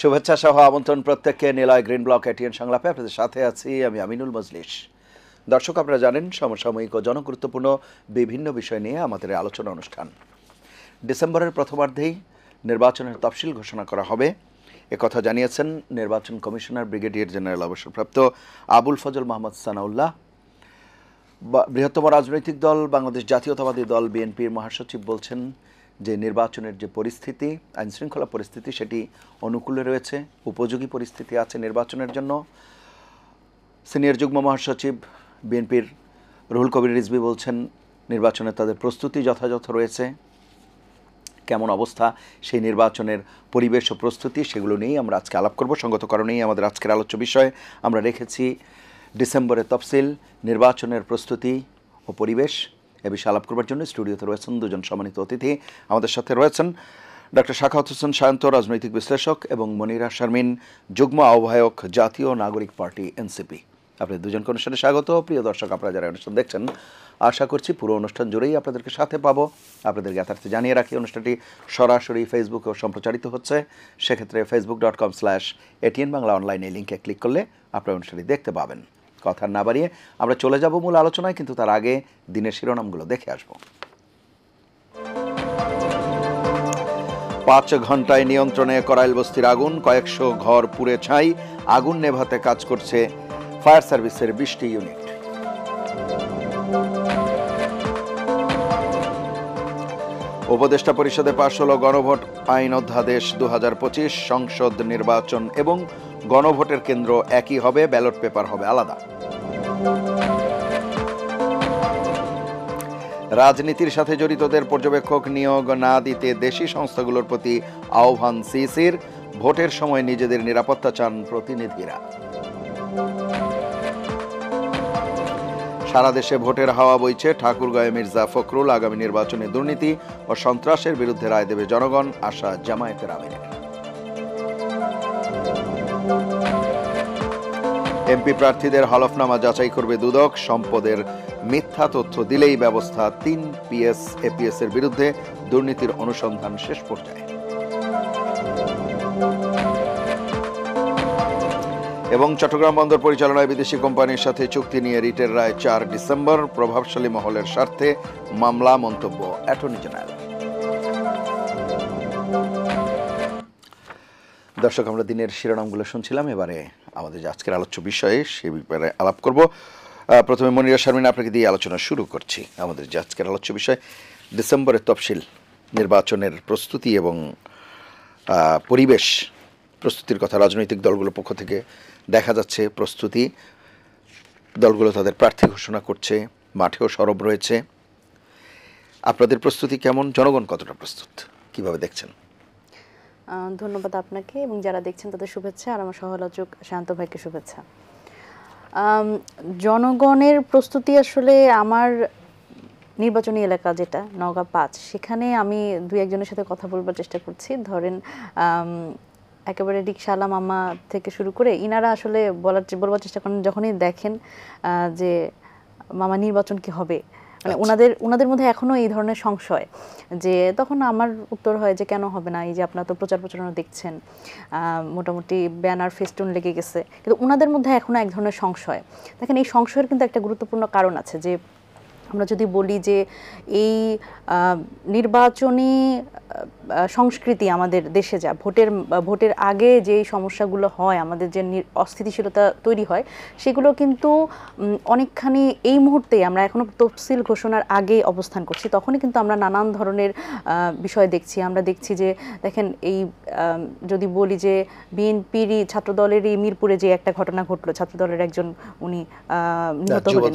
শুভেচ্ছা সহ আমন্ত্রণ প্রত্যেককে নিলয় গ্রিন ব্লক এটিএন সংলাপে আপনাদের সাথে আছি আমি আমিনুল মজলিস। দর্শক, আপনারা জানেন সমসাময়িক ও জনগুরুত্বপূর্ণ বিভিন্ন বিষয় নিয়ে আমাদের আলোচনা অনুষ্ঠান। ডিসেম্বরের প্রথমার্ধেই নির্বাচনের তফসিল ঘোষণা করা হবে একথা জানিয়েছেন নির্বাচন কমিশনার ব্রিগেডিয়ার জেনারেল অবসরপ্রাপ্ত আবুল ফজল মোহাম্মদ সানাউল্লাহ। বৃহত্তম রাজনৈতিক দল বাংলাদেশ জাতীয়তাবাদী দল বিএনপির মহাসচিব বলছেন যে নির্বাচনের যে পরিস্থিতি, আইনশৃঙ্খলা পরিস্থিতি, সেটি অনুকূলে রয়েছে, উপযোগী পরিস্থিতি আছে নির্বাচনের জন্য। সিনিয়র যুগ্ম মহাসচিব বিএনপির রুহুল কবির রিজভী বলছেন নির্বাচনে তাদের প্রস্তুতি যথাযথ রয়েছে। কেমন অবস্থা সেই নির্বাচনের পরিবেশ ও প্রস্তুতি, সেগুলো নিয়েই আমরা আজকে আলাপ করব। সঙ্গত কারণেই আমাদের আজকের আলোচ্য বিষয় আমরা রেখেছি ডিসেম্বরের তফসিল, নির্বাচনের প্রস্তুতি ও পরিবেশ। এ বিষয়ে আলাপ করবার জন্য স্টুডিওতে রয়েছেন দুজন সম্মানিত অতিথি। আমাদের সাথে রয়েছেন ডক্টর সাখাওয়াত হোসেন শান্ত, রাজনৈতিক বিশ্লেষক, এবং মনিরা শারমিন, যুগ্ম আহ্বায়ক, জাতীয় নাগরিক পার্টি এনসিপি। আপনাদের দুজনকে অনুষ্ঠানে স্বাগত। প্রিয় দর্শক, আপনারা যারা অনুষ্ঠান দেখছেন, আশা করছি পুরো অনুষ্ঠান জুড়েই আপনাদেরকে সাথে পাবো। আপনাদের জ্ঞাতার্থে জানিয়ে রাখি, অনুষ্ঠানটি সরাসরি ফেসবুকেও সম্প্রচারিত হচ্ছে। সেক্ষেত্রে facebook.com/ATN বাংলা অনলাইনে লিঙ্কে ক্লিক করলে আপনারা অনুষ্ঠানটি দেখতে পাবেন। কথা না বাড়িয়ে আমরা চলে যাব মূল আলোচনায়, কিন্তু তার আগে দিনের শিরোনামগুলো দেখে আসব। 5 ঘন্টায় নিয়ন্ত্রণে করাইল বস্তির আগুন, কয়েকশো ঘর পুড়ে ছাই। আগুন নেভাতে কাজ করছে ফায়ার সার্ভিসের 20টি ইউনিট। উপদেষ্টা পরিষদে পাশ হলো গণভোট আইন অধ্যাদেশ 2025। সংসদ নির্বাচন এবং গণভোটের কেন্দ্র একই হবে, ব্যালট পেপার হবে আলাদা। রাজনীতির সাথে জড়িতদের পর্যবেক্ষক নিয়োগ না দিতে দেশি সংস্থাগুলোর প্রতি আহ্বান সিসির। ভোটের সময় নিজেদের নিরাপত্তা চান প্রতিনিধিরা। সারা দেশে ভোটের হাওয়া বইছে, ঠাকুরগাঁয়ে মির্জা ফখরুল। আগামী নির্বাচনে দুর্নীতি ও সন্ত্রাসের বিরুদ্ধে রায় দেবে জনগণ, আশা জামায়াতের আমিরের। এমপি প্রার্থীদের হলফনামা যাচাই করবে দুদক। সম্পদের মিথ্যা তথ্য দিলেই ব্যবস্থা। 3 পিএস এপিএস এর বিরুদ্ধে দুর্নীতির অনুসন্ধান শেষ পর্যায়ে। এবং চট্টগ্রাম বন্দর পরিচালনায় বিদেশি কোম্পানির সাথে চুক্তি নিয়ে রিটের রায় 4 ডিসেম্বর। প্রভাবশালী মহলের স্বার্থে মামলা, মন্তব্য অ্যাটর্নি জেনারেল। দর্শক, আমরা দিনের শিরোনামগুলো শুনছিলাম। এবারে আমাদের যে আজকের আলোচ্য বিষয়ে সে ব্যাপারে আলাপ করব। প্রথমে মনিরা শারমিন, আপনাকে দিয়ে আলোচনা শুরু করছি। আমাদের যে আজকের আলোচ্য বিষয় ডিসেম্বরের তফসিল, নির্বাচনের প্রস্তুতি এবং পরিবেশ। প্রস্তুতির কথা রাজনৈতিক দলগুলোর পক্ষ থেকে দেখা যাচ্ছে, প্রস্তুতি দলগুলো তাদের প্রার্থী ঘোষণা করছে, মাঠেও সরব রয়েছে। আপনাদের প্রস্তুতি কেমন? জনগণ কতটা প্রস্তুত, কিভাবে দেখছেন? ধন্যবাদ আপনাকে এবং যারা দেখছেন তাদের শুভেচ্ছা, আর আমার সহ-আলোচক শান্ত ভাইকে শুভেচ্ছা। জনগণের প্রস্তুতি আসলে আমার নির্বাচনী এলাকা যেটা নওগাঁ 5, সেখানে আমি 2-1 জনের সাথে কথা বলবার চেষ্টা করছি। ধরেন একেবারে রিকশাওয়ালা মামা থেকে শুরু করে ইনারা আসলে বলবার চেষ্টা করেন যখনই দেখেন যে মামা নির্বাচন কি হবে, মানে ওনাদের মধ্যে এখনো এই ধরনের সংশয়, যে তখন আমার উত্তর হয় যে কেন হবে না, এই যে আপনারা তো প্রচার প্রচারণা দেখছেন, মোটামুটি ব্যানার ফেস্টুন লেগে গেছে, কিন্তু ওনাদের মধ্যে এখনো এক ধরনের সংশয়। দেখেন, এই সংশয়ের কিন্তু একটা গুরুত্বপূর্ণ কারণ আছে। যে আমরা যদি বলি যে এই নির্বাচনী সংস্কৃতি আমাদের দেশে, যা ভোটের আগে যে সমস্যাগুলো হয়, আমাদের যে অস্থিতিশীলতা তৈরি হয়, সেগুলো কিন্তু অনেকখানি এই মুহূর্তে আমরা এখনো তফসিল ঘোষণার আগে অবস্থান করছি। তখনই কিন্তু আমরা নানান ধরনের বিষয় দেখছি। আমরা দেখছি যে দেখেন, এই যদি বলি যে বিএনপিরই ছাত্রদলেরই মিরপুরে যে একটা ঘটনা ঘটলো, ছাত্রদলের একজন উনি নিহত হলেন,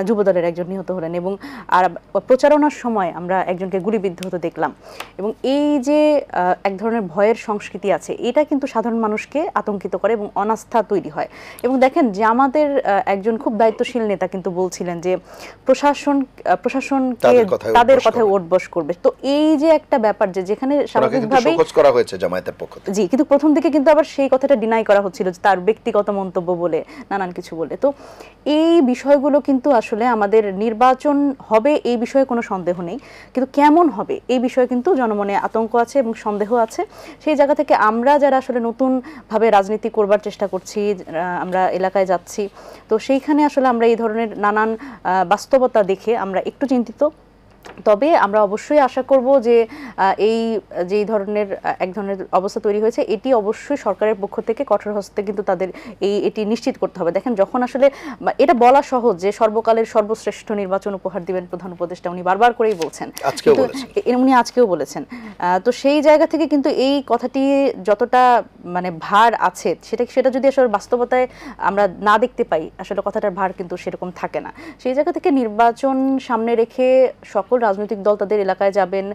যুবদলের একজন নিহত হলেন, এবং আর প্রচারণার সময় আমরা একজনকে গুলিবিদ্ধ হতে দেখলাম। এবং এই যে এক ধরনের ভয়ের সংস্কৃতি আছে, এটা কিন্তু সাধারণ মানুষকে আতঙ্কিত করে এবং অনাস্থা তৈরি হয়। এবং দেখেন যে আমাদের একজন খুব দায়িত্বশীল নেতা কিন্তু বলছিলেন যে প্রশাসনকে তাদের কথায় ওঠবস করবে। তো এই যে একটা ব্যাপার, যে যেখানে স্বাভাবিকভাবে করা হয়েছে জামায়াতের পক্ষ থেকে, জি, কিন্তু প্রথম দিকে কিন্তু আবার সেই কথাটা ডিনাই করা হচ্ছিল, যে তার ব্যক্তিগত মন্তব্য বলে নানান কিছু বলে। তো এই বিষয়গুলো কিন্তু আসলে আমাদের নির্বাচন নির্বাচন হবে এই বিষয়ে কোনো সন্দেহ নেই, কিন্তু কেমন হবে এই বিষয়ে কিন্তু জনমনে আতঙ্ক আছে এবং সন্দেহ আছে। সেই জায়গা থেকে আমরা যারা আসলে নতুনভাবে রাজনীতি করবার চেষ্টা করছি, আমরা এলাকায় যাচ্ছি, তো সেইখানে আসলে আমরা এই ধরনের নানান বাস্তবতা দেখে আমরা একটু চিন্তিত। তবে আমরা অবশ্যই আশা করব যে এই যেই ধরনের এক ধরনের অবস্থা তৈরি হয়েছে, এটি অবশ্যই সরকারের পক্ষ থেকে কঠোর হস্তে কিন্তু তাদের এটি নিশ্চিত করতে হবে। দেখেন, যখন আসলে এটা বলা সহজ যে সর্বকালের সর্বশ্রেষ্ঠ নির্বাচন উপহার দিবেন প্রধান উপদেষ্টা, উনি বারবার করেই বলছেন, উনি আজকেও বলেছেন। তো সেই জায়গা থেকে কিন্তু এই কথাটি যতটা মানে ভার আছে, সেটা যদি আসলে বাস্তবতায় আমরা না দেখতে পাই, আসলে কথাটার ভার কিন্তু সেরকম থাকে না। সেই জায়গা থেকে নির্বাচন সামনে রেখে সকল রাজনৈতিক দল তাদের এলাকায় যাবেন,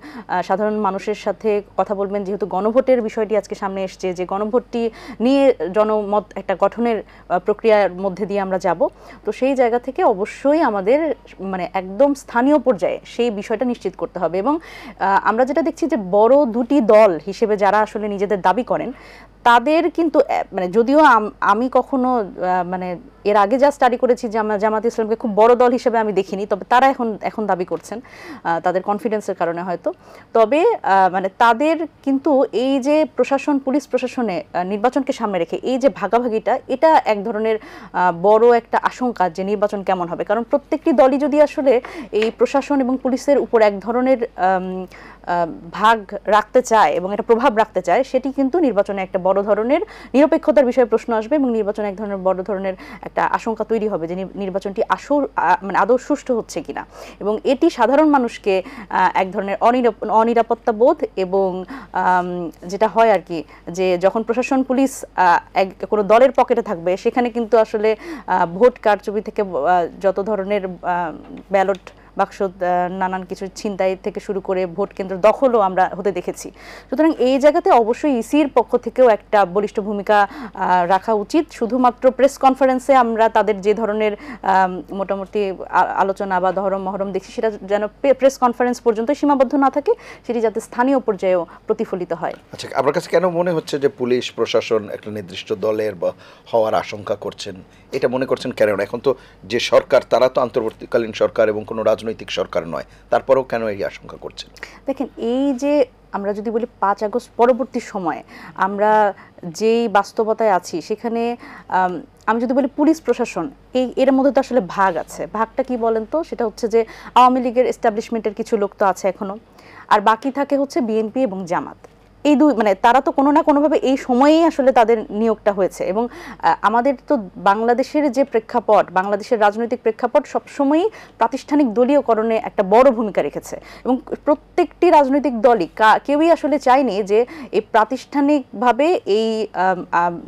সাধারণ মানুষের সাথে কথা বলবেন। যেহেতু গণভোটের বিষয়টি আজকে সামনে এসছে, যে গণভোটটি নিয়ে জনমত একটা গঠনের প্রক্রিয়ার মধ্যে দিয়ে আমরা যাব, তো সেই জায়গা থেকে অবশ্যই আমাদের মানে একদম স্থানীয় পর্যায়ে সেই বিষয়টা নিশ্চিত করতে হবে। এবং আমরা যেটা দেখছি যে বড় দুটি দল হিসেবে যারা আসলে নিজেদের দাবি করেন, তাদের কিন্তু মানে যদিও আমি কখনো মানে এর আগে যা স্টাডি করেছি জামাত ইসলামকে খুব বড় দল হিসেবে আমি দেখিনি, তবে তারা এখন দাবি করছেন তাদের কনফিডেন্সের কারণে হয়তো। তবে মানে তাদের কিন্তু এই যে প্রশাসন, পুলিশ প্রশাসনে নির্বাচনকে সামনে রেখে এই যে ভাগাভাগিটা, এটা এক ধরনের বড় একটা আশঙ্কা যে নির্বাচন কেমন হবে। কারণ প্রত্যেকটি দলই যদি আসলে এই প্রশাসন এবং পুলিশের উপর এক ধরনের ভাগ রাখতে চায় এবং এটা প্রভাব রাখতে চায়, সেটি কিন্তু নির্বাচনে একটা বড় ধরনের নিরপেক্ষতার বিষয়ে প্রশ্ন আসবে এবং নির্বাচনে এক ধরনের বড় ধরনের একটা আশঙ্কা তৈরি হবে যে নির্বাচনটি মানে আদৌ সুষ্ঠু হচ্ছে কিনা। এবং এটি সাধারণ মানুষকে এক ধরনের অনিরাপত্তা বোধ এবং যেটা হয় আর কি, যে যখন প্রশাসন পুলিশ কোনো দলের পকেটে থাকবে, সেখানে কিন্তু আসলে ভোট কারচুপি থেকে যত ধরনের ব্যালট বাক্স, নানান কিছু ছিনতাই থেকে শুরু করে ভোট কেন্দ্র দখলও আমরা হতে দেখেছি। সুতরাং এই জায়গাতে অবশ্যই ইসির পক্ষ থেকেও একটা বলিষ্ঠ ভূমিকা রাখা উচিত। শুধুমাত্র প্রেস কনফারেন্সে আমরা তাদের যে ধরনের মোটামুটি আলোচনা বা ধরম মহরম দেখছি, সেটা যেন প্রেস কনফারেন্স পর্যন্ত সীমাবদ্ধ না থাকে, সেটি যাতে স্থানীয় পর্যায়েও প্রতিফলিত হয়। আচ্ছা, আপনার কাছে কেন মনে হচ্ছে যে পুলিশ প্রশাসন একটা নির্দিষ্ট দলের বা হওয়ার আশঙ্কা করছেন? এটা মনে করছেন কেন? এখন তো যে সরকার, তারা তো অন্তর্বর্তীকালীন সরকার এবং কোনো রাজনৈতিক সরকার নয়, তারপরেও কেন এই আশঙ্কা করছেন? দেখেন, এই যে আমরা যদি বলি 5 আগস্ট পরবর্তী সময়ে আমরা যেই বাস্তবতায় আছি, সেখানে আমি যদি বলি পুলিশ প্রশাসন, এর মধ্যে তো আসলে ভাগ আছে। ভাগটা কি বলেন তো? সেটা হচ্ছে যে আওয়ামী লীগের এস্টাবলিশমেন্টের কিছু লোক তো আছে এখনো, আর বাকি থাকে হচ্ছে বিএনপি এবং জামাত। এই দুই মানে তারা তো কোনো না কোনোভাবে এই সময়েই আসলে তাদের নিয়োগটা হয়েছে। এবং আমাদের তো বাংলাদেশের যে প্রেক্ষাপট, বাংলাদেশের রাজনৈতিক প্রেক্ষাপট সবসময়ই প্রাতিষ্ঠানিক দলীয়করণে একটা বড় ভূমিকা রেখেছে। এবং প্রত্যেকটি রাজনৈতিক দলই কেউই আসলে চায়নি যে এই প্রাতিষ্ঠানিকভাবে এই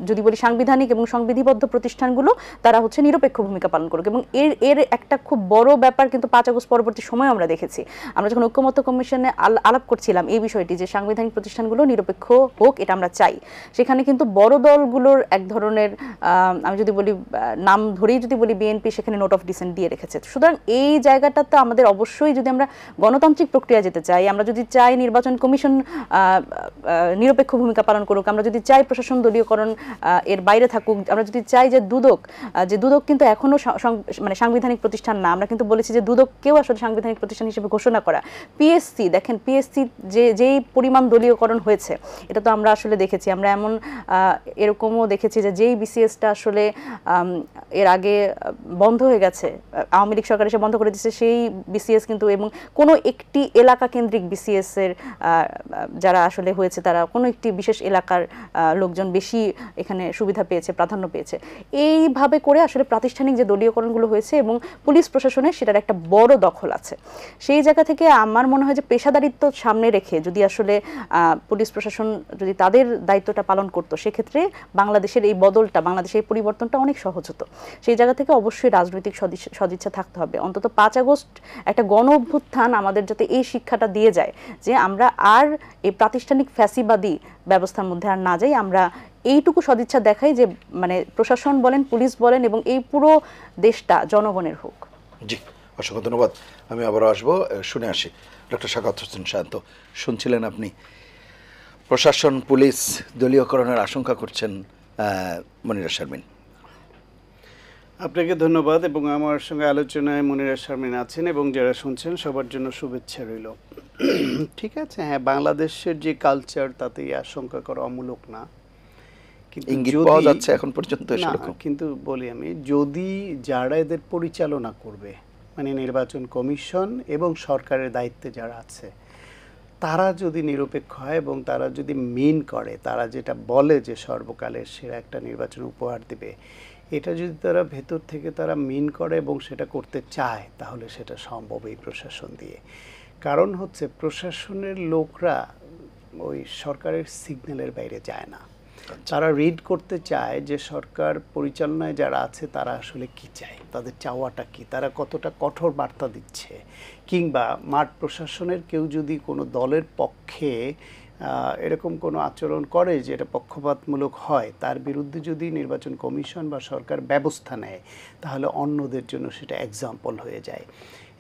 যদি বলি সাংবিধানিক এবং সংবিধিবদ্ধ প্রতিষ্ঠানগুলো তারা হচ্ছে নিরপেক্ষ ভূমিকা পালন করুক। এবং এর একটা খুব বড় ব্যাপার কিন্তু 5 আগস্ট পরবর্তী সময় আমরা দেখেছি। আমরা যখন ঐক্যমত্য কমিশনে আলাপ করছিলাম এই বিষয়টি, যে সাংবিধানিক প্রতিষ্ঠানগুলো নিরপেক্ষ হোক, এটা আমরা চাই, সেখানে কিন্তু বড় দলগুলোর এক ধরনের আমি যদি বলি নাম ধরেই যদি বলি বিএনপি, সেখানে নোট অফ ডিসেন্ট দিয়ে রেখেছে। সুতরাং এই জায়গাটাতে আমাদের অবশ্যই, যদি আমরা গণতান্ত্রিক প্রক্রিয়া যেতে চাই, আমরা যদি চাই নির্বাচন কমিশন নিরপেক্ষ ভূমিকা পালন করুক, আমরা যদি চাই প্রশাসন দলীয়করণ এর বাইরে থাকুক, আমরা যদি চাই যে দুদক কিন্তু এখনো মানে সাংবিধানিক প্রতিষ্ঠান না, আমরা কিন্তু বলেছি যে দুদককেও আসলে সাংবিধানিক প্রতিষ্ঠান হিসেবে ঘোষণা করা। পিএসসি, দেখেন পিএসসি যেই পরিমাণ দলীয়করণ হয়েছে, এটা তো আমরা আসলে দেখেছি। আমরা এরকমও দেখেছি যে যেই বিসিএসটা আসলে এর আগে বন্ধ হয়ে গেছে, আওয়ামী লীগ সরকার এসে বন্ধ করে দিচ্ছে, সেই বিসিএস কিন্তু, এবং কোনো একটি এলাকা কেন্দ্রিক বিসিএস এর যারা আসলে হয়েছে, তারা কোনো একটি বিশেষ এলাকার লোকজন বেশি এখানে সুবিধা পেয়েছে, প্রাধান্য পেয়েছে। এইভাবে করে আসলে প্রাতিষ্ঠানিক যে দলীয়করণগুলো হয়েছে এবং পুলিশ প্রশাসনের সেটার একটা বড় দখল আছে। সেই জায়গা থেকে আমার মনে হয় যে পেশাদারিত্ব সামনে রেখে যদি আসলে পুলিশ প্রশাসন যদি তাদের দায়িত্বটা পালন করতো, সেক্ষেত্রে বাংলাদেশের এই বদলটা, বাংলাদেশের এই পরিবর্তনটা অনেক সহজ হতো। সেই জায়গা থেকে অবশ্যই রাজনৈতিক সদিচ্ছা থাকতে হবে। অন্তত 5 আগস্ট একটা গণ অভ্যুত্থান আমাদের যাতে এই শিক্ষাটা দিয়ে যায় যে আমরা আর এই প্রাতিষ্ঠানিক ফ্যাসিবাদী ব্যবস্থার মধ্যে আর না যাই, আমরা এইটুকু সদিচ্ছা দেখাই যে মানে প্রশাসন বলেন, পুলিশ বলেন, এবং এই পুরো দেশটা জনগণের হোক। জি, অসংখ্য ধন্যবাদ। আমি আবারও আসবো, শুনে আসি। ডক্টর সাখাওয়াত হোসেন শান্ত, শুনছিলেন আপনি প্রশাসন পুলিশ দলীয়করণের আশঙ্কা করছেন মনিরা শারমিন। আপনাকে ধন্যবাদ এবং আমার সঙ্গে আলোচনায় মনিরা শারমিন আছেন এবং যারা শুনছেন সবার জন্য শুভেচ্ছা রইল। ঠিক আছে, হ্যাঁ, বাংলাদেশের যে কালচার তাতে এই আশঙ্কা করা অমূলক না, কিন্তু ইঙ্গিত যদি পাওয়া যাচ্ছে এখন পর্যন্ত না, সেরকম। কিন্তু বলি আমি, যদি যারা এদের পরিচালনা করবে, মানে নির্বাচন কমিশন এবং সরকারের দায়িত্বে যারা আছে, তারা যদি নিরপেক্ষ হয় এবং তারা যদি মিন করে, তারা যেটা বলে যে সর্বকালের সেরা একটা নির্বাচন উপহার দেবে, এটা যদি তারা ভেতর থেকে তারা মিন করে এবং সেটা করতে চায়, তাহলে সেটা সম্ভব এই প্রশাসন দিয়ে। কারণ হচ্ছে প্রশাসনের লোকরা ওই সরকারের সিগন্যালের বাইরে যায় না। তারা রিড করতে চায় যে সরকার পরিচালনায় যারা আছে তারা আসলে কি চায়, তাদের চাওয়াটা কি, তারা কতটা কঠোর বার্তা দিচ্ছে, কিংবা মাঠ প্রশাসনের কেউ যদি কোনো দলের পক্ষে এরকম কোনো আচরণ করে যেটা পক্ষপাতমূলক হয়, তার বিরুদ্ধে যদি নির্বাচন কমিশন বা সরকার ব্যবস্থা নেয়, তাহলে অন্যদের জন্য সেটা এক্সাম্পল হয়ে যায়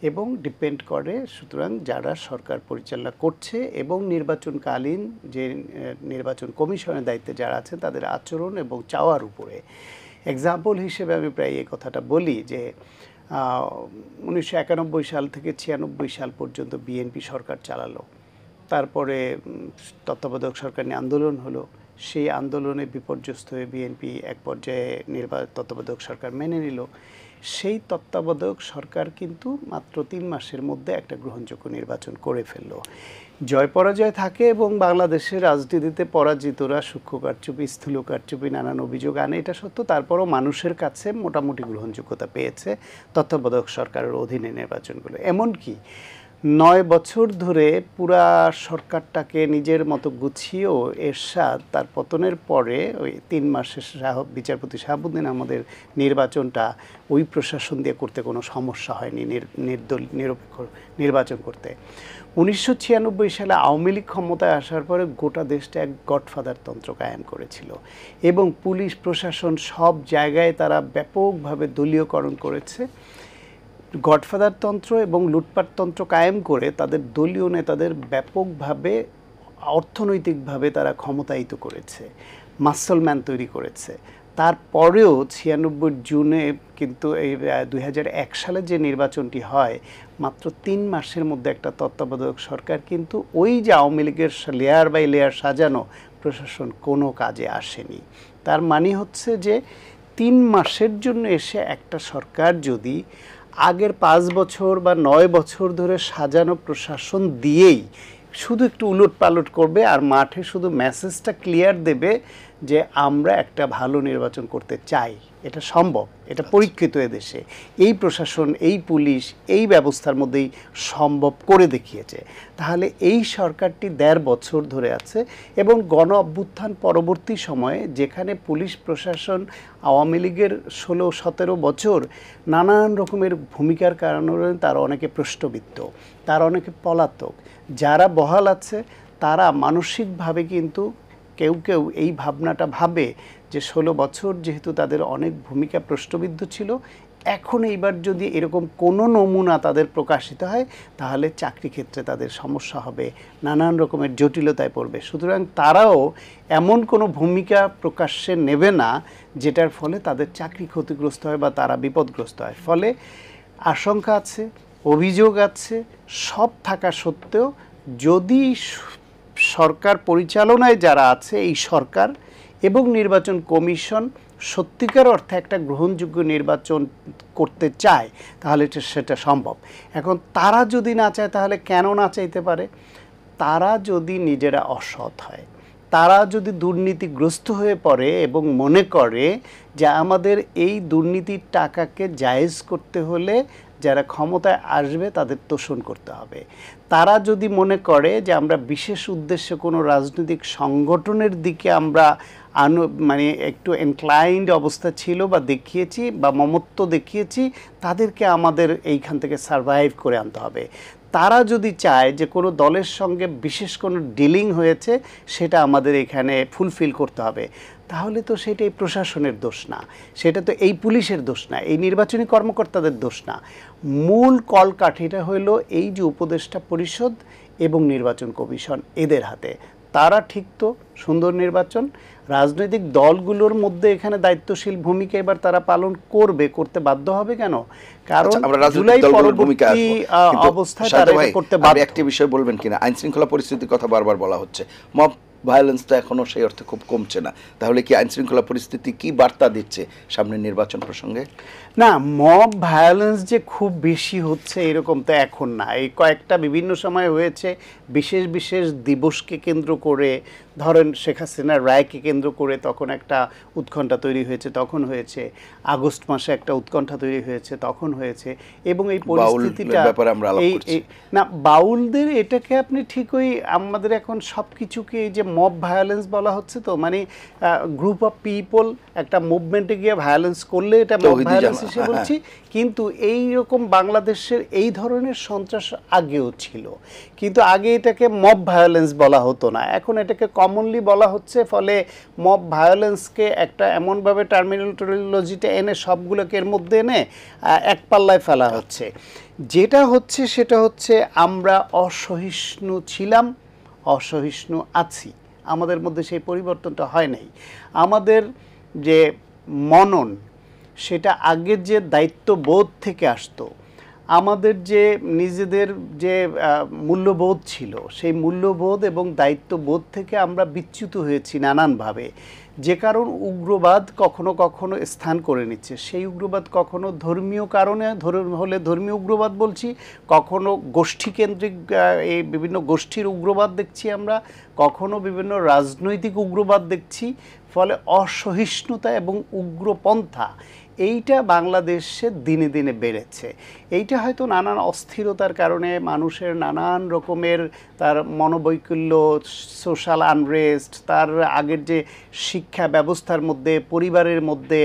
এবং ডিপেন্ড করে সুতরাং যারা সরকার পরিচালনা করছে এবং নির্বাচনকালীন যে নির্বাচন কমিশনের দায়িত্বে যারা আছেন তাদের আচরণ এবং চাওয়ার উপরে। এক্সাম্পল হিসেবে আমি প্রায় এই কথাটা বলি যে 1991 সাল থেকে 96 সাল পর্যন্ত বিএনপি সরকার চালালো, তারপরে তত্ত্বাবধায়ক সরকার নিয়ে আন্দোলন হলো, সেই আন্দোলনে বিপর্যস্ত হয়ে বিএনপি এক পর্যায়ে তত্ত্বাবধায়ক সরকার মেনে নিল। সেই তত্ত্বাবধায়ক সরকার কিন্তু মাত্র 3 মাসের মধ্যে একটা গ্রহণযোগ্য নির্বাচন করে ফেললো। জয় পরাজয় থাকে এবং বাংলাদেশের রাজনীতিতে পরাজিতরা সূক্ষ্ম কারচুপি, স্থূল কারচুপি নানান অভিযোগ আনে, এটা সত্য। তারপরও মানুষের কাছে মোটামুটি গ্রহণযোগ্যতা পেয়েছে তত্ত্বাবধায়ক সরকারের অধীনে নির্বাচনগুলো। এমনকি 9 বছর ধরে পুরা সরকারটাকে নিজের মতো গুছিয়েও এরশাদ তার পতনের পরে ওই 3 মাসে বিচারপতি শাহাবুদ্দিন আমাদের নির্বাচনটা ওই প্রশাসন দিয়ে করতে কোনো সমস্যা হয়নি, নিরপেক্ষ নির্বাচন করতে। 1996 সালে আওয়ামী লীগ ক্ষমতায় আসার পরে গোটা দেশটা এক গডফাদার তন্ত্র কায়েম করেছিল এবং পুলিশ প্রশাসন সব জায়গায় তারা ব্যাপকভাবে দলীয়করণ করেছে। গডফাদার তন্ত্র এবং লুটপাটতন্ত্র কায়েম করে তাদের দলীয় নেতাদের ব্যাপকভাবে অর্থনৈতিকভাবে তারা ক্ষমতায়িত করেছে, মাসলম্যান তৈরি করেছে। তারপরেও 96 জুনে কিন্তু এই 2001 সালে যে নির্বাচনটি হয়, মাত্র 3 মাসের মধ্যে একটা তত্ত্বাবধায়ক সরকার কিন্তু ওই যে আওয়ামী লীগের লেয়ার বাই লেয়ার সাজানো প্রশাসন কোনো কাজে আসেনি। তার মানে হচ্ছে যে 3 মাসের জন্য এসে একটা সরকার যদি আগের 5 বছর বা 9 বছর ধরে সাজানো প্রশাসন দিয়েই শুধু একটু উলট পালট করবে আর মাঠে শুধু মেসেজটা ক্লিয়ার দেবে যে আমরা একটা ভালো নির্বাচন করতে চাই, এটা সম্ভব, এটা পরীক্ষিত এদেশে। এই প্রশাসন, এই পুলিশ এই ব্যবস্থার মধ্যেই সম্ভব করে দেখিয়েছে। তাহলে এই সরকারটি 1.5 বছর ধরে আছে এবং গণ অভ্যুত্থান পরবর্তী সময়ে যেখানে পুলিশ প্রশাসন আওয়ামী লীগের 16-17 বছর নানান রকমের ভূমিকার কারণে তারা অনেকে প্রশ্নবিদ্ধ, তারা অনেকে পলাতক, যারা বহাল আছে তারা মানসিকভাবে কিন্তু কেউ কেউ এই ভাবনাটা ভাবে যে 16 বছর যেহেতু তাদের অনেক ভূমিকা প্রশ্নবিদ্ধ ছিল, এখন এইবার যদি এরকম কোনো নমুনা তাদের প্রকাশিত হয় তাহলে চাকরি ক্ষেত্রে তাদের সমস্যা হবে, নানান রকমের জটিলতায় পড়বে। সুতরাং তারাও এমন কোনো ভূমিকা প্রকাশ্যে নেবে না যেটার ফলে তাদের চাকরি ক্ষতিগ্রস্ত হয় বা তারা বিপদগ্রস্ত হয়। ফলে আশঙ্কা আছে, অভিযোগ আছে, সব থাকা সত্ত্বেও যদি সরকার পরিচালনায় যারা আছে এই সরকার এবং নির্বাচন কমিশন সত্যিকার অর্থে একটা গ্রহণযোগ্য নির্বাচন করতে চায় তাহলে সেটা সম্ভব। এখন তারা যদি না চায় তাহলে কেন না চাইতে পারে? তারা যদি নিজেরা অসৎ হয়, তারা যদি দুর্নীতিগ্রস্ত হয়ে পড়ে এবং মনে করে যে আমাদের এই দুর্নীতির টাকাকে জায়েজ করতে হলে যারা ক্ষমতায় আসবে তাদের তোষণ করতে হবে, তারা যদি মনে করে যে আমরা বিশেষ উদ্দেশ্যে কোনো রাজনৈতিক সংগঠনের দিকে আমরা মানে একটু এনক্লাইন্ড অবস্থা ছিল বা দেখিয়েছি বা মমত্ব দেখিয়েছি, তাদেরকে আমাদের এইখান থেকে সারভাইভ করে আনতে হবে, তারা যদি চায় যে কোনো দলের সঙ্গে বিশেষ কোনো ডিলিং হয়েছে সেটা আমাদের এখানে ফুলফিল করতে হবে, তাহলে তো সেটা এই প্রশাসনের দোষ না, সেটা তো এই পুলিশের দোষ না, এই নির্বাচনী কর্মকর্তাদের দোষ না। মূল কলকাঠিটা হইল এই যে উপদেষ্টা পরিষদ এবং নির্বাচন কমিশন, এদের হাতে। তারা ঠিক তো সুন্দর নির্বাচন রাজনৈতিক দলগুলোর মধ্যে এখানে দায়িত্বশীল ভূমিকা এবার তারা পালন করতে বাধ্য হবে কেন? কারণ আমরা রাজনৈতিক জুলাই দলগুলোর ভূমিকা পরবর্তী অবস্থায় তারা এটা করতে আপনি বাধ্য। একটি বিষয় বলবেন কিনা, আইন শৃঙ্খলা পরিস্থিতির কথা বারবার বলা হচ্ছে, মব ভায়োলেন্স তো এখনো সেই অর্থে খুব কমছে না, তাহলে কি আইন শৃঙ্খলা পরিস্থিতি কি বার্তা দিচ্ছে সামনের নির্বাচন প্রসঙ্গে? না, মব ভায়োলেন্স যে খুব বেশি হচ্ছে এরকম তো এখন না। এই কয়েকটা বিভিন্ন সময় হয়েছে, বিশেষ বিশেষ দিবসকে কেন্দ্র করে, ধরেন শেখ হাসিনার রায়কে কেন্দ্র করে তখন একটা উৎকণ্ঠা তৈরি হয়েছে, তখন হয়েছে আগস্ট মাসে একটা উৎকণ্ঠা তৈরি হয়েছে, তখন হয়েছে। এবং এই পরিস্থিতিটা না, বাউলদের এটাকে আপনি ঠিকই, আমাদের এখন সব কিছুকে এই যে মব ভায়োলেন্স বলা হচ্ছে, তো মানে গ্রুপ অফ পিপল একটা মুভমেন্টে গিয়ে ভায়োলেন্স করলে এটা মব ভায়োলেন্স হিসেবে বলছি। কিন্তু এই রকম বাংলাদেশের এই ধরনের সন্ত্রাস আগেও ছিল, কিন্তু আগে এটাকে মব ভায়োলেন্স বলা হতো না, এখন এটাকে কমনলি বলা হচ্ছে। ফলে মব ভায়োলেন্সকে একটা এমনভাবে টার্মিনোলজিটা এনে সবগুলোকে এর মধ্যে এনে এক পাল্লায় ফেলা হচ্ছে। যেটা হচ্ছে সেটা হচ্ছে আমরা অসহিষ্ণু ছিলাম, অসহিষ্ণু আছি, আমাদের মধ্যে সেই পরিবর্তনটা হয় নাই। আমাদের যে মনন সেটা আগের যে দায়িত্ববোধ থেকে আসতো, আমাদের যে নিজেদের যে মূল্যবোধ ছিল, সেই মূল্যবোধ এবং দায়িত্ববোধ থেকে আমরা বিচ্যুত হয়েছি নানানভাবে, যে কারণ উগ্রবাদ কখনো কখনো স্থান করে নিচ্ছে। সেই উগ্রবাদ কখনো ধর্মীয় কারণে হলে ধর্মীয় উগ্রবাদ বলছি, কখনো গোষ্ঠীকেন্দ্রিক এই বিভিন্ন গোষ্ঠীর উগ্রবাদ দেখছি আমরা, কখনো বিভিন্ন রাজনৈতিক উগ্রবাদ দেখছি। ফলে অসহিষ্ণুতা এবং উগ্রপন্থা এইটা বাংলাদেশে দিনে দিনে বেড়েছে। এইটা হয়তো নানান অস্থিরতার কারণে, মানুষের নানান রকমের তার মনোবৈকল্য, সোশ্যাল আনরেস্ট, তার আগের যে শিক্ষা ব্যবস্থার মধ্যে, পরিবারের মধ্যে,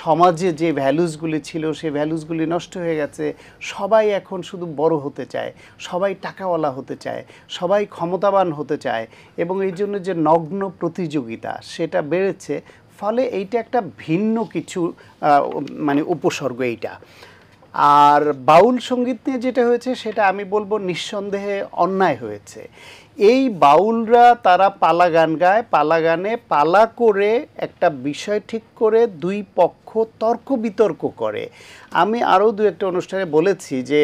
সমাজে যে ভ্যালুসগুলি ছিল সেই ভ্যালুসগুলি নষ্ট হয়ে গেছে। সবাই এখন শুধু বড় হতে চায়, সবাই টাকাওয়ালা হতে চায়, সবাই ক্ষমতাবান হতে চায়, এবং এই জন্য যে নগ্ন প্রতিযোগিতা সেটা বেড়েছে। ফলে এইটা একটা ভিন্ন কিছু মানে উপসর্গ এইটা। আর বাউল সঙ্গীত নিয়ে যেটা হয়েছে সেটা আমি বলবো নিঃসন্দেহে অন্যায় হয়েছে। এই বাউলরা তারা পালা গান গায়, পালা গানে পালা করে একটা বিষয় ঠিক করে দুই পক্ষ তর্ক বিতর্ক করে। আমি আরও দু একটা অনুষ্ঠানে বলেছি যে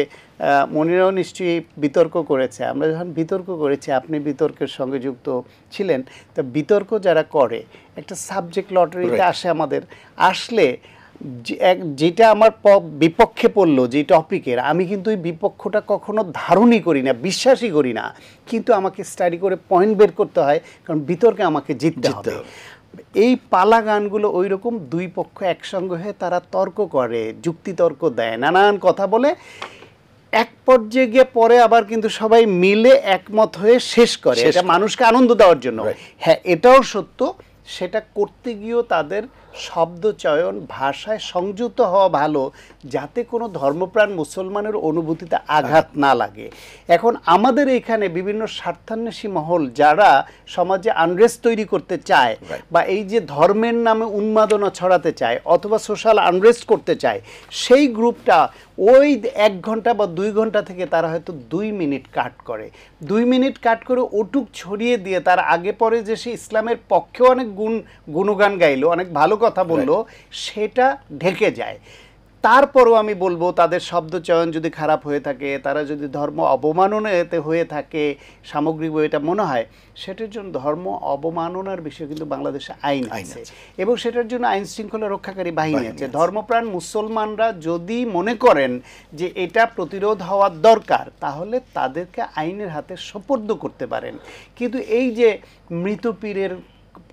মনিরাও নিশ্চয়ই বিতর্ক করেছে, আমরা যখন বিতর্ক করেছি, আপনি বিতর্কের সঙ্গে যুক্ত ছিলেন, তো বিতর্ক যারা করে একটা সাবজেক্ট লটারিতে আসে, আমাদের আসলে যেটা আমার বিপক্ষে পড়লো যে টপিকের, আমি কিন্তু ওই বিপক্ষটা কখনো ধারণই করি না, বিশ্বাসই করি না, কিন্তু আমাকে স্টাডি করে পয়েন্ট বের করতে হয়, কারণ বিতর্কে আমাকে জিততে হবে। এই পালা গানগুলো ওই রকম, দুই পক্ষ একসঙ্গে হয়ে তারা তর্ক করে, যুক্তিতর্ক দেয়, নানান কথা বলে, এক পর্যায়ে গিয়ে পরে আবার কিন্তু সবাই মিলে একমত হয়ে শেষ করে, এটা মানুষকে আনন্দ দেওয়ার জন্য। হ্যাঁ, এটাও সত্য, সেটা করতে গিয়েও তাদের শব্দ চয়ন, ভাষায় সংযুক্ত হওয়া ভালো, যাতে কোনো ধর্মপ্রাণ মুসলমানের অনুভূতিতে আঘাত না লাগে। এখন আমাদের এখানে বিভিন্ন স্বার্থান্বেষী মহল যারা সমাজে আনরেস্ট তৈরি করতে চায়, বা এই যে ধর্মের নামে উন্মাদনা ছড়াতে চায় অথবা সোশ্যাল আনরেস্ট করতে চায়, সেই গ্রুপটা ওই 1 ঘন্টা বা 2 ঘন্টা থেকে তারা হয়তো 2 মিনিট কাট করে, 2 মিনিট কাট করে ওটুক ছড়িয়ে দিয়ে তার আগে পরে যে সে ইসলামের পক্ষেও অনেক গুণগান গাইলো, অনেক ভালো কথা বললো, সেটা ঢেকে যায়। তারপরও আমি বলবো তাদের শব্দচয়ন যদি খারাপ হয়ে থাকে, তারা যদি ধর্ম অবমাননাতে হয়ে থাকে সামগ্রিকভাবে, এটা মনে হয় সেটার জন্য ধর্ম অবমাননার বিষয়ে কিন্তু বাংলাদেশে আইন আছে, এবং সেটার জন্য আইন শৃঙ্খলা রক্ষাকারী বাহিনী আছে। ধর্মপ্রাণ মুসলমানরা যদি মনে করেন যে এটা প্রতিরোধ হওয়ার দরকার, তাহলে তাদেরকে আইনের হাতে সোপর্দ করতে পারেন। কিন্তু এই যে মৃত পীরের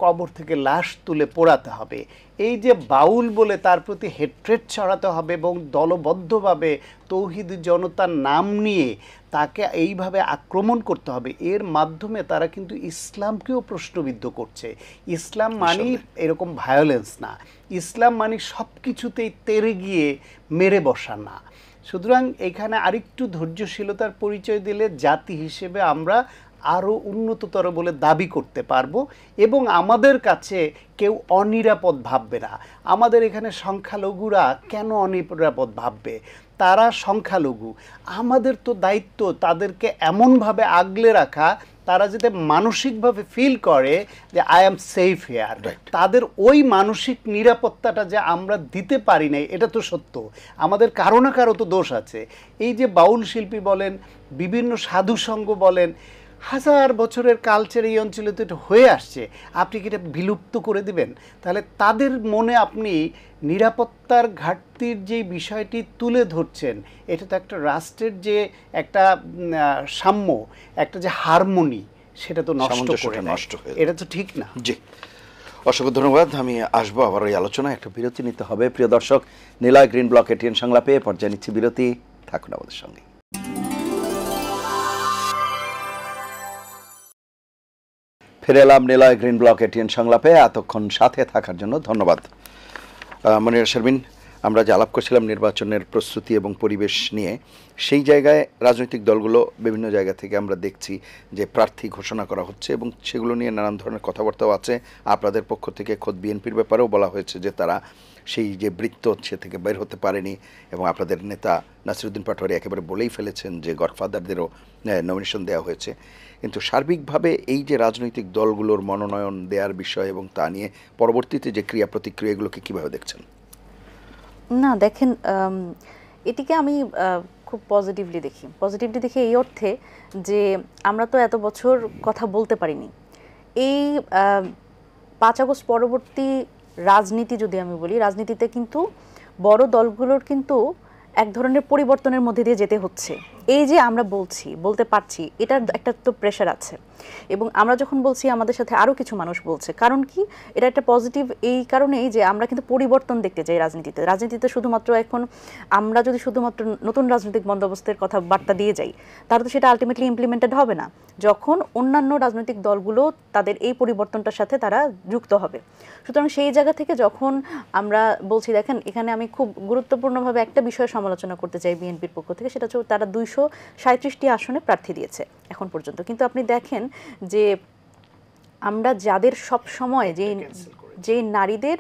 কবর থেকে লাশ তুলে পোড়াতে হবে, এই যে বাউল বলে তার প্রতি হেট্রেট ছড়াতে হবে এবং দলবদ্ধভাবে তৌহিদি জনতার নাম নিয়ে তাকে এইভাবে আক্রমণ করতে হবে, এর মাধ্যমে তারা কিন্তু ইসলামকেও প্রশ্নবিদ্ধ করছে। ইসলাম মানে এরকম ভায়োলেন্স না, ইসলাম মানে সব কিছুতেই তেরে গিয়ে মেরে বসা না। সুতরাং এখানে আরেকটু ধৈর্যশীলতার পরিচয় দিলে জাতি হিসেবে আমরা আরও উন্নততর বলে দাবি করতে পারবো, এবং আমাদের কাছে কেউ অনিরাপদ ভাববে না। আমাদের এখানে সংখ্যালঘুরা কেন অনিরাপদ ভাববে? তারা সংখ্যালঘু, আমাদের তো দায়িত্ব তাদেরকে এমনভাবে আগলে রাখা তারা যাতে মানসিকভাবে ফিল করে যে আই অ্যাম সেফ হেয়ার, তাদের ওই মানসিক নিরাপত্তাটা যে আমরা দিতে পারি নাই এটা তো সত্য। আমাদের কারো না কারো তো দোষ আছে। এই যে বাউল শিল্পী বলেন, বিভিন্ন সাধুসঙ্গ বলেন, হাজার বছরের কালচার এই অঞ্চলে তো এটা হয়ে আসছে, আপনি কি এটা বিলুপ্ত করে দিবেন? তাহলে তাদের মনে আপনি নিরাপত্তার ঘাটতির যে বিষয়টি তুলে ধরছেন, এটা তো একটা রাষ্ট্রের যে একটা সাম্য, একটা যে হারমোনি, সেটা তো নষ্ট করে দেয়। এটা তো ঠিক না। জি, অসংখ্য ধন্যবাদ। আমি আসবো আবার এই আলোচনায়, একটা বিরতি নিতে হবে। প্রিয় দর্শক, নিলয় গ্রিন ব্লক এটিএন সংলাপে পর্যায়ে নিচ্ছি বিরতি, থাকুন আমাদের সঙ্গে। ফিরে এলাম নিলয় গ্রিন ব্লক এটিএন সংলাপে। এতক্ষণ সাথে থাকার জন্য ধন্যবাদ। মনিরা শারমিন, আমরা যে আলাপ করছিলাম নির্বাচনের প্রস্তুতি এবং পরিবেশ নিয়ে, সেই জায়গায় রাজনৈতিক দলগুলো বিভিন্ন জায়গা থেকে আমরা দেখছি যে প্রার্থী ঘোষণা করা হচ্ছে এবং সেগুলো নিয়ে নানান ধরনের কথাবার্তাও আছে। আপনাদের পক্ষ থেকে খোদ বিএনপির ব্যাপারেও বলা হয়েছে যে তারা সেই যে বৃত্ত সে থেকে বের হতে পারেনি, এবং আপনাদের নেতা নাসিরুদ্দিন পাটোয়ারি একেবারে বলেই ফেলেছেন যে গডফাদারদেরও নমিনেশন দেওয়া হয়েছে। কিন্তু সার্বিকভাবে এই যে রাজনৈতিক দলগুলোর মনোনয়ন দেওয়ার বিষয় এবং তা নিয়ে পরবর্তীতে যে ক্রিয়া প্রতিক্রিয়া, এগুলোকে কীভাবে দেখছেন? না দেখেন, এটিকে আমি খুব পজিটিভলি দেখি এই অর্থে যে আমরা তো এত বছর কথা বলতে পারিনি। এই 5 আগস্ট পরবর্তী রাজনীতি যদি আমি বলি, রাজনীতিতে কিন্তু বড় দলগুলোর কিন্তু এক ধরনের পরিবর্তনের মধ্যে দিয়ে যেতে হচ্ছে। এই যে আমরা বলতে পারছি, এটার একটা তো প্রেশার আছে, এবং আমরা যখন বলছি আমাদের সাথে আরও কিছু মানুষ বলছে। কারণ কি, এটা একটা পজিটিভ এই কারণেই যে আমরা কিন্তু পরিবর্তন দেখতে চাই রাজনীতিতে। শুধুমাত্র এখন আমরা যদি শুধুমাত্র নতুন রাজনৈতিক বন্দোবস্তের কথা বার্তা দিয়ে যাই, তাহলে তো সেটা আলটিমেটলি ইমপ্লিমেন্টেড হবে না, যখন অন্যান্য রাজনৈতিক দলগুলো তাদের এই পরিবর্তনটার সাথে তারা যুক্ত হবে। সুতরাং সেই জায়গা থেকে যখন আমরা বলছি, দেখেন এখানে আমি খুব গুরুত্বপূর্ণভাবে একটা বিষয় সমালোচনা করতে চাই বিএনপির পক্ষ থেকে, সেটা হচ্ছে তারা 237টি আসনে প্রার্থী দিয়েছে এখন পর্যন্ত। কিন্তু আপনি দেখেন যে আমরা যাদের সব সময় যে নারীদের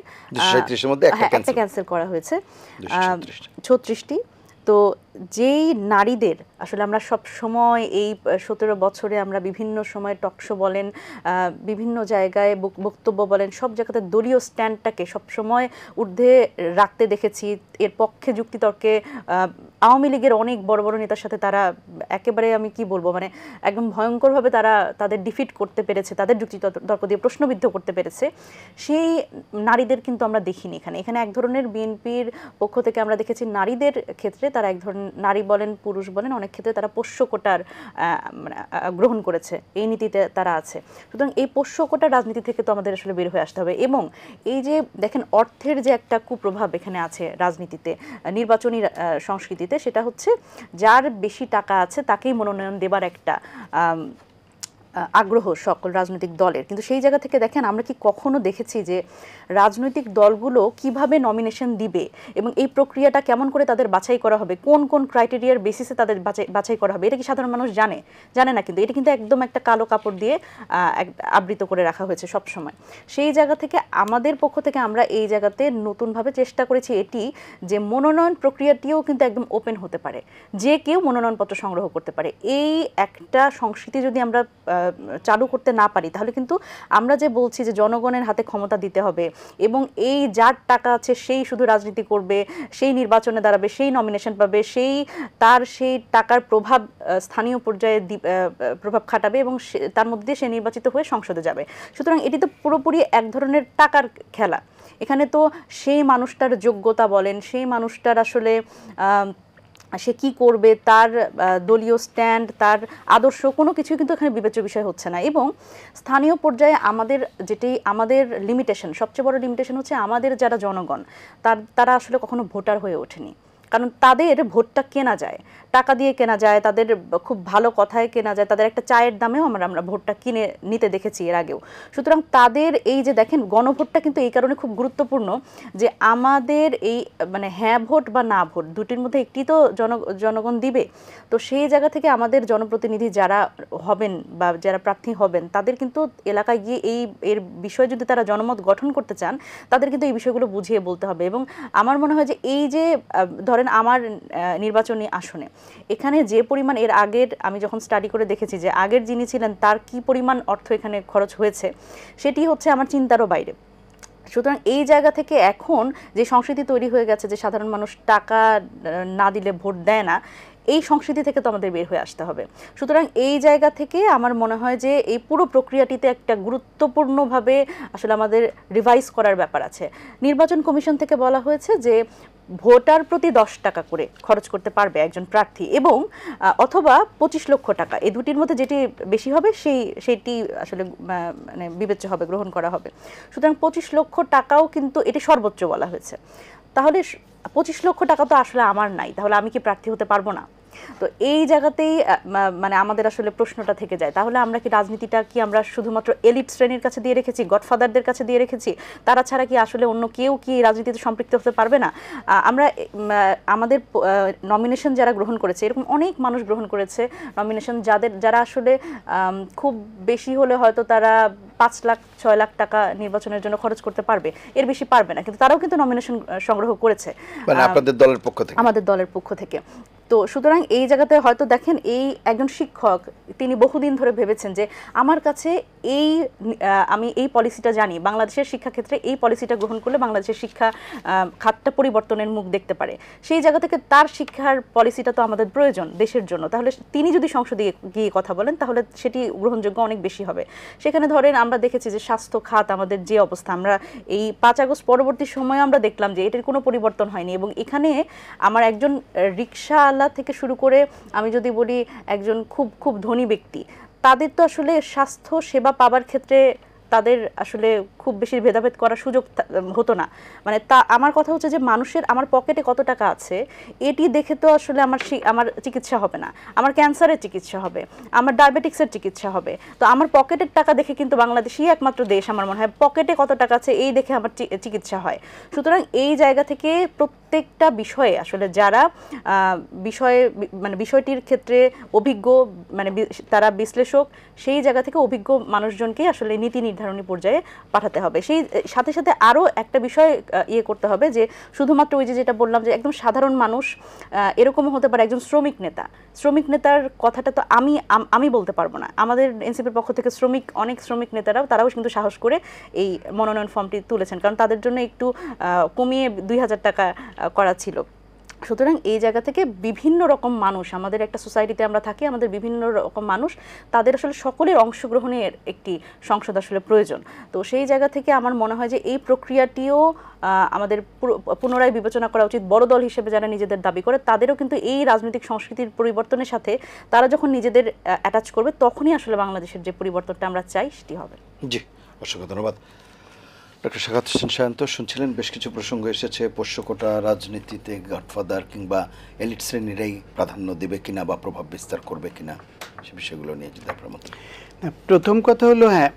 একটা ক্যান্সেল করা হয়েছে 36টি, তো যেই নারীদের আসলে আমরা সব সময় এই 17 বছরে আমরা বিভিন্ন সময় টকশো বলেন, বিভিন্ন জায়গায় বক্তব্য বলেন, সব জায়গাতে দলীয় স্ট্যান্ডটাকে সবসময় ঊর্ধ্বে রাখতে দেখেছি। এর পক্ষে যুক্তিতর্কে আওয়ামী লীগের অনেক বড় বড় নেতার সাথে তারা একেবারে আমি কি বলবো, মানে একদম ভয়ঙ্করভাবে তারা তাদের ডিফিট করতে পেরেছে, তাদের যুক্তিতর্ক দিয়ে প্রশ্নবিদ্ধ করতে পেরেছে। সেই নারীদের কিন্তু আমরা দেখিনি এখানে এক ধরনের বিএনপির পক্ষ থেকে আমরা দেখেছি নারীদের ক্ষেত্রে তারা এক ধরনের, নারী বলেন পুরুষ বলেন, অনেক ক্ষেত্রে তারা পোষ্য কোটার গ্রহণ করেছে, এই নীতিতে তারা আছে। সুতরাং এই পোষ্য কোটার রাজনীতি থেকে তো আমাদের আসলে বের হয়ে আসতে হবে। এবং এই যে দেখেন অর্থের যে একটা কুপ্রভাব এখানে আছে রাজনীতিতে, নির্বাচনী সংস্কৃতিতে, সেটা হচ্ছে যার বেশি টাকা আছে তাকেই মনোনয়ন দেবার একটা আগ্রহ সকল রাজনৈতিক দলের। কিন্তু সেই জায়গা থেকে দেখেন আমরা কি কখনো দেখেছি যে রাজনৈতিক দলগুলো কিভাবে নমিনেশন দিবে এবং এই প্রক্রিয়াটা কেমন করে তাদের বাছাই করা হবে, কোন কোন ক্রাইটেরিয়ার বেসিসে তাদের বাছাই করা হবে, এটা কি সাধারণ মানুষ জানে না। কিন্তু এটা কিন্তু একদম একটা কালো কাপড় দিয়ে আবৃত করে রাখা হয়েছে সব সময়। সেই জায়গা থেকে আমাদের পক্ষ থেকে আমরা এই জায়গাতে নতুনভাবে চেষ্টা করেছি এটি যে মনোনয়ন প্রক্রিয়াটিও কিন্তু একদম ওপেন হতে পারে, যে কেউ মনোনয়নপত্র সংগ্রহ করতে পারে। এই একটা সংস্কৃতি যদি আমরা চালু করতে না পারি, তাহলে কিন্তু আমরা যে বলছি যে জনগণের হাতে ক্ষমতা দিতে হবে এবং এই যার টাকা আছে সেই শুধু রাজনীতি করবে, সেই নির্বাচনে দাঁড়াবে, সেই নমিনেশন পাবে, সেই টাকার প্রভাব স্থানীয় পর্যায়ে প্রভাব খাটাবে এবং তার মধ্যে সে নির্বাচিত হয়ে সংসদে যাবে। সুতরাং এটি তো পুরোপুরি এক ধরনের টাকার খেলা। এখানে তো সেই মানুষটার যোগ্যতা বলেন, সেই মানুষটার আসলে সে কি করবে, তার দলীয় স্ট্যান্ড, তার আদর্শ, কোনো কিছুই কিন্তু এখানে বিবেচ্য বিষয় হচ্ছে না। এবং স্থানীয় পর্যায়ে আমাদের লিমিটেশন, সবচেয়ে বড় লিমিটেশন হচ্ছে আমাদের যারা জনগণ তারা আসলে কখনো ভোটার হয়ে ওঠেনি। কারণ তাদের ভোটটা কেনা যায়, টাকা দিয়ে কেনা যায়, তাদের খুব ভালো কথায় কেনা যায়, তাদের একটা চায়ের দামেও আমরা ভোটটা কিনে নিতে দেখেছি এর আগেও। সুতরাং তাদের এই যে দেখেন গণভোটটা কিন্তু এই কারণে খুব গুরুত্বপূর্ণ যে আমাদের এই মানে হ্যাঁ ভোট বা না ভোট দুটির মধ্যে একটি তো জনগণ দিবে। তো সেই জায়গা থেকে আমাদের জনপ্রতিনিধি যারা হবেন বা যারা প্রার্থী হবেন তাদের কিন্তু এলাকায় গিয়ে এর বিষয়ে যদি তারা জনমত গঠন করতে চান, তাদের কিন্তু এই বিষয়গুলো বুঝিয়ে বলতে হবে। এবং আমার মনে হয় যে এই যে ধরেন ধরেন আমার নির্বাচনী আসনে এখানে যে পরিমাণ এর আগের আমি যখন স্টাডি করে দেখেছি যে আগের যিনি ছিলেন তার কি পরিমাণ অর্থ এখানে খরচ হয়েছে, সেটি হচ্ছে আমার চিন্তারও বাইরে। সুতরাং এই জায়গা থেকে এখন যে সংস্কৃতি তৈরি হয়ে গেছে যে সাধারণ মানুষ টাকা না দিলে ভোট দেয় না, এই সংস্কৃতি থেকে তো আমাদের বের হয়ে আসতে হবে। সুতরাং এই জায়গা থেকে আমার মনে হয় যে এই পুরো প্রক্রিয়াটিতে একটা গুরুত্বপূর্ণভাবে আসলে আমাদের রিভাইজ করার ব্যাপার আছে। নির্বাচন কমিশন থেকে বলা হয়েছে যে ভোটার প্রতি 10 টাকা করে খরচ করতে পারবে একজন প্রার্থী, এবং অথবা 25 লক্ষ টাকা, এই দুটির মধ্যে যেটি বেশি হবে সেইটি আসলে মানে বিবেচ্য হবে, গ্রহণ করা হবে। সুতরাং 25 লক্ষ টাকাও কিন্তু এটি সর্বোচ্চ বলা হয়েছে। তাহলে 25 লক্ষ টাকা তো আসলে আমার নাই, তাহলে আমি কি প্রার্থী হতে পারবো না? তো এই জায়গাতেই মানে আমাদের আসলে প্রশ্নটা থেকে যায়, তাহলে আমরা কি রাজনীতিটা কি আমরা শুধুমাত্র এলিট শ্রেণীর কাছে দিয়ে রেখেছি, গডফাদারদের কাছে দিয়ে রেখেছি? তারা ছাড়া কি আসলে অন্য কেউ কি রাজনীতিতে সম্পৃক্ত হতে পারবে না? আমরা আমাদের নমিনেশন যারা গ্রহণ করেছে, এরকম অনেক মানুষ গ্রহণ করেছে নমিনেশন, যারা আসলে খুব বেশি হলে হয়তো তারা 5 লাখ 6 লাখ টাকা নির্বাচনের জন্য খরচ করতে পারবে, এর বেশি পারবে না, কিন্তু তারাও কিন্তু নমিনেশন সংগ্রহ করেছে মানে আপনাদের দলের পক্ষ থেকে, আমাদের দলের পক্ষ থেকে। তো সুতরাং এই জায়গাতে হয়তো দেখেন, এই একজন শিক্ষক তিনি বহুদিন ধরে ভেবেছেন যে আমার কাছে আমি এই পলিসিটা জানি, বাংলাদেশের শিক্ষাক্ষেত্রে এই পলিসিটা গ্রহণ করলে বাংলাদেশের শিক্ষা খাতটা পরিবর্তনের মুখ দেখতে পারে। সেই জায়গা থেকে তার শিক্ষার পলিসিটা তো আমাদের প্রয়োজন দেশের জন্য, তাহলে তিনি যদি সংসদে গিয়ে কথা বলেন তাহলে সেটি গ্রহণযোগ্য অনেক বেশি হবে। সেখানে ধরেন আমরা দেখেছি যে স্বাস্থ্য খাত আমাদের যে অবস্থা, আমরা এই 5 আগস্ট পরবর্তী সময়ে আমরা দেখলাম যে এটার কোনো পরিবর্তন হয়নি, এবং এখানে আমার একজন রিকশাওয়ালা থেকে শুরু করে আমি যদি বলি একজন খুব খুব ধনী ব্যক্তি, তাদের তো আসলে স্বাস্থ্য সেবা পাবার ক্ষেত্রে তাদের আসলে খুব বেশি ভেদাভেদ করার সুযোগ হতো না। মানে আমার কথা হচ্ছে যে মানুষের আমার পকেটে কত টাকা আছে এটি দেখে তো আসলে আমার চিকিৎসা হবে না, আমার ক্যান্সারের চিকিৎসা হবে, আমার ডায়াবেটিক্সের চিকিৎসা হবে। তো আমার পকেটের টাকা দেখে কিন্তু বাংলাদেশই একমাত্র দেশ আমার মনে হয় পকেটে কত টাকা আছে এই দেখে আমার চিকিৎসা হয়। সুতরাং এই জায়গা থেকে প্রত্যেকটা বিষয়ে আসলে যারা বিষয়টির ক্ষেত্রে অভিজ্ঞ, মানে তারা বিশ্লেষক, সেই জায়গা থেকে অভিজ্ঞ মানুষজনকেই আসলে নীতি নির্ধারণী পর্যায়ে পাঠাতে হবে। সেই সাথে সাথে আরও একটা বিষয় করতে হবে যে শুধুমাত্র ওই যেটা বললাম যে একদম সাধারণ মানুষ, এরকমও হতে পারে একজন শ্রমিক নেতার কথাটা তো আমি বলতে পারবো না। আমাদের এনসিপির পক্ষ থেকে অনেক শ্রমিক নেতারাও তারাও কিন্তু সাহস করে এই মনোনয়ন ফর্মটি তুলেছেন, কারণ তাদের জন্য একটু কমিয়ে 2000 টাকা করা ছিল। সুতরাং এই জায়গা থেকে বিভিন্ন রকম মানুষ, আমাদের একটা সোসাইটিতে আমরা থাকি, আমাদের বিভিন্ন রকম মানুষ, তাদের আসলে সকলের অংশগ্রহণের একটি সংসদ আসলে প্রয়োজন। তো সেই জায়গা থেকে আমার মনে হয় যে এই প্রক্রিয়াটিও আমাদের পুনরায় বিবেচনা করা উচিত। বড় দল হিসেবে যারা নিজেদের দাবি করে তাদেরও কিন্তু এই রাজনৈতিক সংস্কৃতির পরিবর্তনের সাথে তারা যখন নিজেদের অ্যাটাচ করবে তখনই আসলে বাংলাদেশের যে পরিবর্তনটা আমরা চাই সেটি হবে। জি, অসংখ্য ধন্যবাদ। ডক্টর সাখাওয়াত হোসেন সায়ন্ত শুনছিলেন, বেশ কিছু প্রসঙ্গ এসেছে। পোষ্যকোটা রাজনীতিতে গডফাদার কিংবা এলিট শ্রেণীরাই প্রাধান্য দেবে কিনা বা প্রভাব বিস্তার করবে কিনা, সে বিষয়গুলো নিয়ে যদি আপনার মত। প্রথম কথা হলো, হ্যাঁ,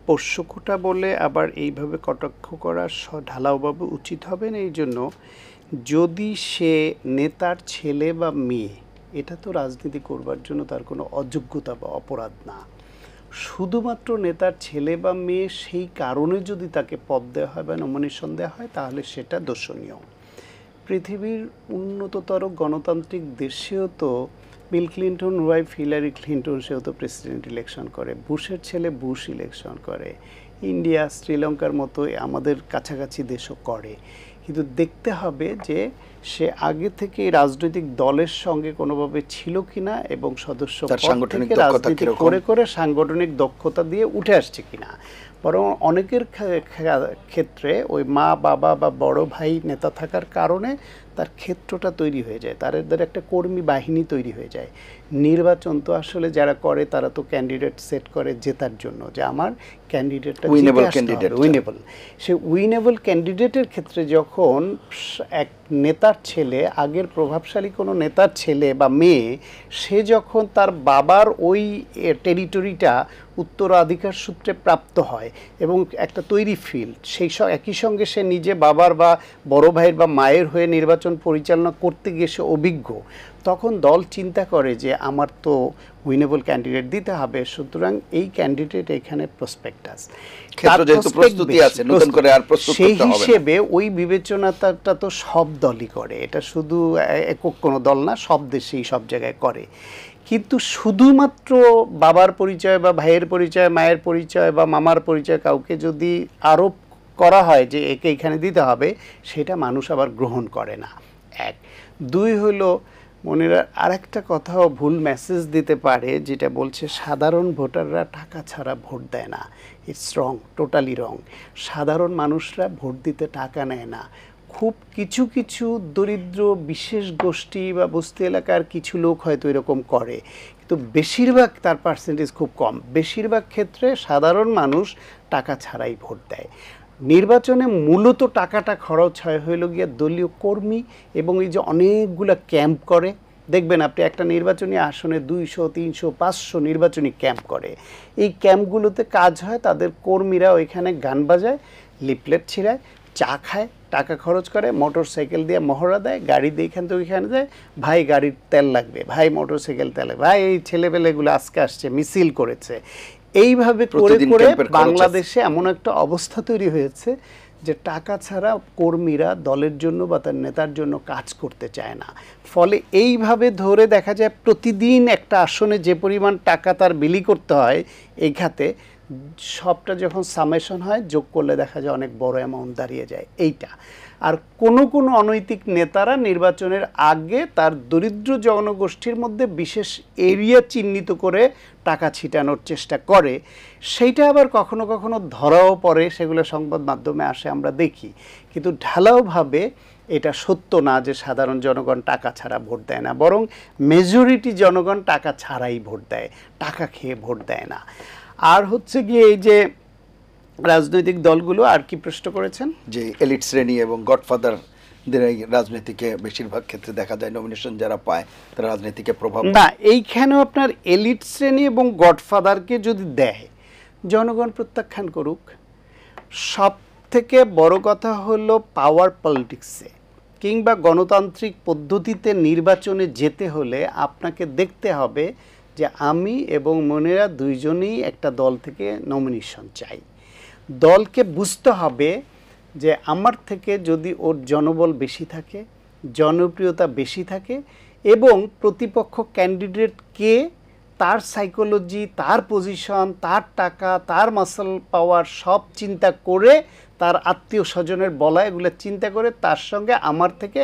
পোষ্যকোটা বলে আবার এইভাবে কটাক্ষ করা ঢালাওভাবে উচিত হবে না। এই জন্য যদি সে নেতার ছেলে বা মেয়ে, এটা তো রাজনীতি করবার জন্য তার কোনো অযোগ্যতা বা অপরাধ না। শুধুমাত্র নেতার ছেলে বা মেয়ে সেই কারণে যদি তাকে পদ দেওয়া হয় বা নমিনেশন দেওয়া হয় তাহলে সেটা দর্শনীয়। পৃথিবীর উন্নততর গণতান্ত্রিক দেশেও তো Bill Clinton wife Hillary Clinton, সেও তো প্রেসিডেন্ট ইলেকশন করে, বুশের ছেলে বুশ ইলেকশন করে, ইন্ডিয়া শ্রীলঙ্কার মতো আমাদের কাছাকাছি দেশও করে। কিন্তু দেখতে হবে যে সে আগে থেকে রাজনৈতিক দলের সঙ্গে কোনোভাবে ছিল কিনা এবং সদস্য থেকে রাজনীতি করে করে সাংগঠনিক দক্ষতা দিয়ে উঠে আসছে কিনা। বরং অনেকের ক্ষেত্রে ওই মা বাবা বা বড় ভাই নেতা থাকার কারণে তার ক্ষেত্রটা তৈরি হয়ে যায়, তাদের একটা কর্মী বাহিনী তৈরি হয়ে যায়। নির্বাচন তো আসলে যারা করে তারা তো ক্যান্ডিডেট সেট করে জেতার জন্য, যে আমার ক্যান্ডিডেটটা উইনেবল। সে উইনেবল ক্যান্ডিডেটের ক্ষেত্রে যখন এক নেতার ছেলে, আগের প্রভাবশালী কোনো নেতার ছেলে বা মেয়ে, সে যখন তার বাবার ওই টেরিটরিটা উত্তরাধিকার সূত্রে প্রাপ্ত হয় এবং একটা তৈরি ফিল্ড, সেই একই সঙ্গে সে নিজে বাবার বা বড় ভাইয়ের বা মায়ের হয়ে নির্বাচন পরিচালনা করতে গিয়ে সে অভিজ্ঞ, তখন দল চিন্তা করে যে আমার তো উইনেবল ক্যান্ডিডেট দিতে হবে, সুতরাং এই ক্যান্ডিডেট এখানে প্রসপেক্টাস, ক্ষেত্র যেহেতু প্রস্তুতি আছে, নতুন করে আর প্রস্তুত সেই করতে হবে না। হিসেবে ওই বিবেচনাটা তো সব দলই করে, এটা শুধু একক কোনো দল না, সব দেশেই সব জায়গায় করে। কিন্তু শুধুমাত্র বাবার পরিচয় বা ভাইয়ের পরিচয়, মায়ের পরিচয় বা মামার পরিচয় কাউকে যদি আরোপ করা হয় যে একে এখানে দিতে হবে, সেটা মানুষ আবার গ্রহণ করে না। এক, দুই হলো মনিরা আরেকটা কথাও ভুল মেসেজ দিতে পারে, যেটা বলছে সাধারণ ভোটাররা টাকা ছাড়া ভোট দেয় না। ইটস রং, টোটালি রং। সাধারণ মানুষরা ভোট দিতে টাকা নেয় না। খুব কিছু কিছু দরিদ্র বিশেষ গোষ্ঠী বা বস্তি এলাকার কিছু লোক হয়তো এরকম করে, কিন্তু বেশিরভাগ তার পার্সেন্টেজ খুব কম। বেশিরভাগ ক্ষেত্রে সাধারণ মানুষ টাকা ছাড়াই ভোট দেয়। নির্বাচনে মূলত টাকাটা খরচ হয় হইল গিয়ে দলীয় কর্মী এবং এই যে অনেকগুলো ক্যাম্প করে, দেখবেন আপনি একটা নির্বাচনী আসনে 200, 300, 500 নির্বাচনী ক্যাম্প করে। এই ক্যাম্পগুলোতে কাজ হয়, তাদের কর্মীরা ওইখানে গান বাজায়, লিফলেট ছিঁড়ায়, চা খায়, টাকা খরচ করে, মোটর সাইকেল দিয়ে মহড়া দেয়, গাড়ি দিয়ে এখান থেকে ওইখানে যায়, ভাই গাড়ির তেল লাগবে, ভাই মোটর সাইকেল তেল, ভাই এই ছেলেপেলেগুলো আজকে আসছে, মিছিল করেছে। এইভাবে করে প্রতিদিন করে ক্যাম্পের খরচ আছে। বাংলাদেশে এমন একটা অবস্থা তৈরি হয়েছে যে টাকা ছাড়া কর্মীরা দলের জন্য বা তার নেতার জন্য কাজ করতে চায় না। ফলে এইভাবে ধরে দেখা যায় প্রতিদিন একটা আসনে যে পরিমাণ টাকা তার বিলি করতে হয় এই খাতে, সবটা যখন সামেশন হয় যোগ করলে দেখা যায় অনেক বড় অ্যামাউন্ট দাঁড়িয়ে যায় এইটা। আর কোনো কোনো অনৈতিক নেতারা নির্বাচনের আগে তার দরিদ্র জনগোষ্ঠীর মধ্যে বিশেষ এরিয়া চিহ্নিত করে টাকা ছিটানোর চেষ্টা করে, সেইটা আবার কখনো কখনো ধরাও পড়ে, সেগুলো সংবাদ মাধ্যমে আসে, আমরা দেখি। কিন্তু ঢালাওভাবে এটা সত্য না যে সাধারণ জনগণ টাকা ছাড়া ভোট দেয় না, বরং মেজরিটি জনগণ টাকা ছাড়াই ভোট দেয়, টাকা খেয়ে ভোট দেয় না। আর হচ্ছে গিয়ে এই যে রাজনৈতিক দলগুলো আর কি প্রশ্ন করেছেন, যে এলিট শ্রেণী এবং গডফাদারদের এই রাজনীতিকে বেশিরভাগ ক্ষেত্রে দেখা যায় নমিনেশন যারা পায় তারা রাজনীতিকে প্রভাব না এইখানেও আপনার এলিট শ্রেণী এবং গডফাদারকে যদি দেয়, জনগণ প্রত্যাখ্যান করুক। সব থেকে বড় কথা হলো পাওয়ার পলিটিক্সে কিংবা গণতান্ত্রিক পদ্ধতিতে নির্বাচনে যেতে হলে আপনাকে দেখতে হবে যে আমি এবং মনিরা দুইজনেই একটা দল থেকে নমিনেশন চাই। দলকে বুঝতে হবে যে আমার থেকে যদি ওর জনবল বেশি থাকে, জনপ্রিয়তা বেশি থাকে এবং প্রতিপক্ষ ক্যান্ডিডেট কে, তার সাইকোলজি, তার পজিশন, তার টাকা, তার মাসল পাওয়ার সব চিন্তা করে, তার আত্মীয় স্বজনের বলা এগুলো চিন্তা করে তার সঙ্গে আমার থেকে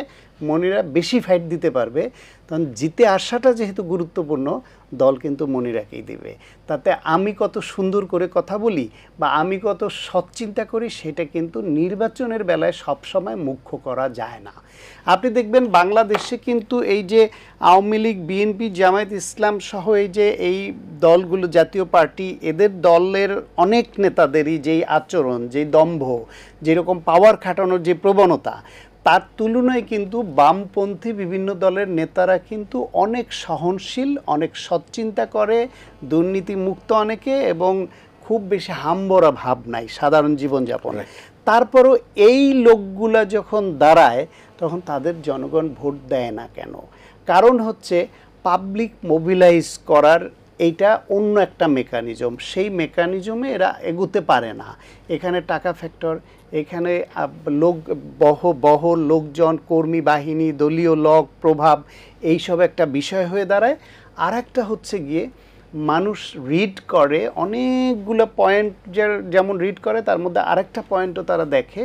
মনিরা বেশি ফাইট দিতে পারবে, তখন জিতে আসাটা যেহেতু গুরুত্বপূর্ণ, দল কিন্তু মনিরাকেই দেবে। তাতে আমি কত সুন্দর করে কথা বলি বা আমি কত সৎ চিন্তা করি সেটা কিন্তু নির্বাচনের বেলায় সবসময় মুখ্য করা যায় না। আপনি দেখবেন বাংলাদেশে কিন্তু এই যে আওয়ামী লীগ, বিএনপি, জামায়াত ইসলাম সহ এই যে এই দলগুলো, জাতীয় পার্টি, এদের দলের অনেক নেতাদেরই যেই আচরণ, যেই দম্ভ, যেরকম পাওয়ার খাটানোর যে প্রবণতা, তার তুলনায় কিন্তু বামপন্থী বিভিন্ন দলের নেতারা কিন্তু অনেক সহনশীল, অনেক সৎচিন্তা করে, দুর্নীতিমুক্ত অনেকে, এবং খুব বেশি হামবড়া ভাব নাই সাধারণ জীবনযাপনে। তারপরও এই লোকগুলা যখন দাঁড়ায় তখন তাদের জনগণ ভোট দেয় না কেন? কারণ হচ্ছে পাবলিক মোবিলাইজ করার এইটা অন্য একটা মেকানিজম, সেই মেকানিজমে এরা এগোতে পারে না। এখানে টাকা ফ্যাক্টর, এখানে বহর লোকজন, কর্মী বাহিনী, দলীয় লোক প্রভাব, এইসব একটা বিষয় হয়ে দাঁড়ায়। আর একটা হচ্ছে গিয়ে মানুষ রিড করে অনেকগুলো পয়েন্ট, যেমন রিড করে তার মধ্যে আরেকটা পয়েন্টও তারা দেখে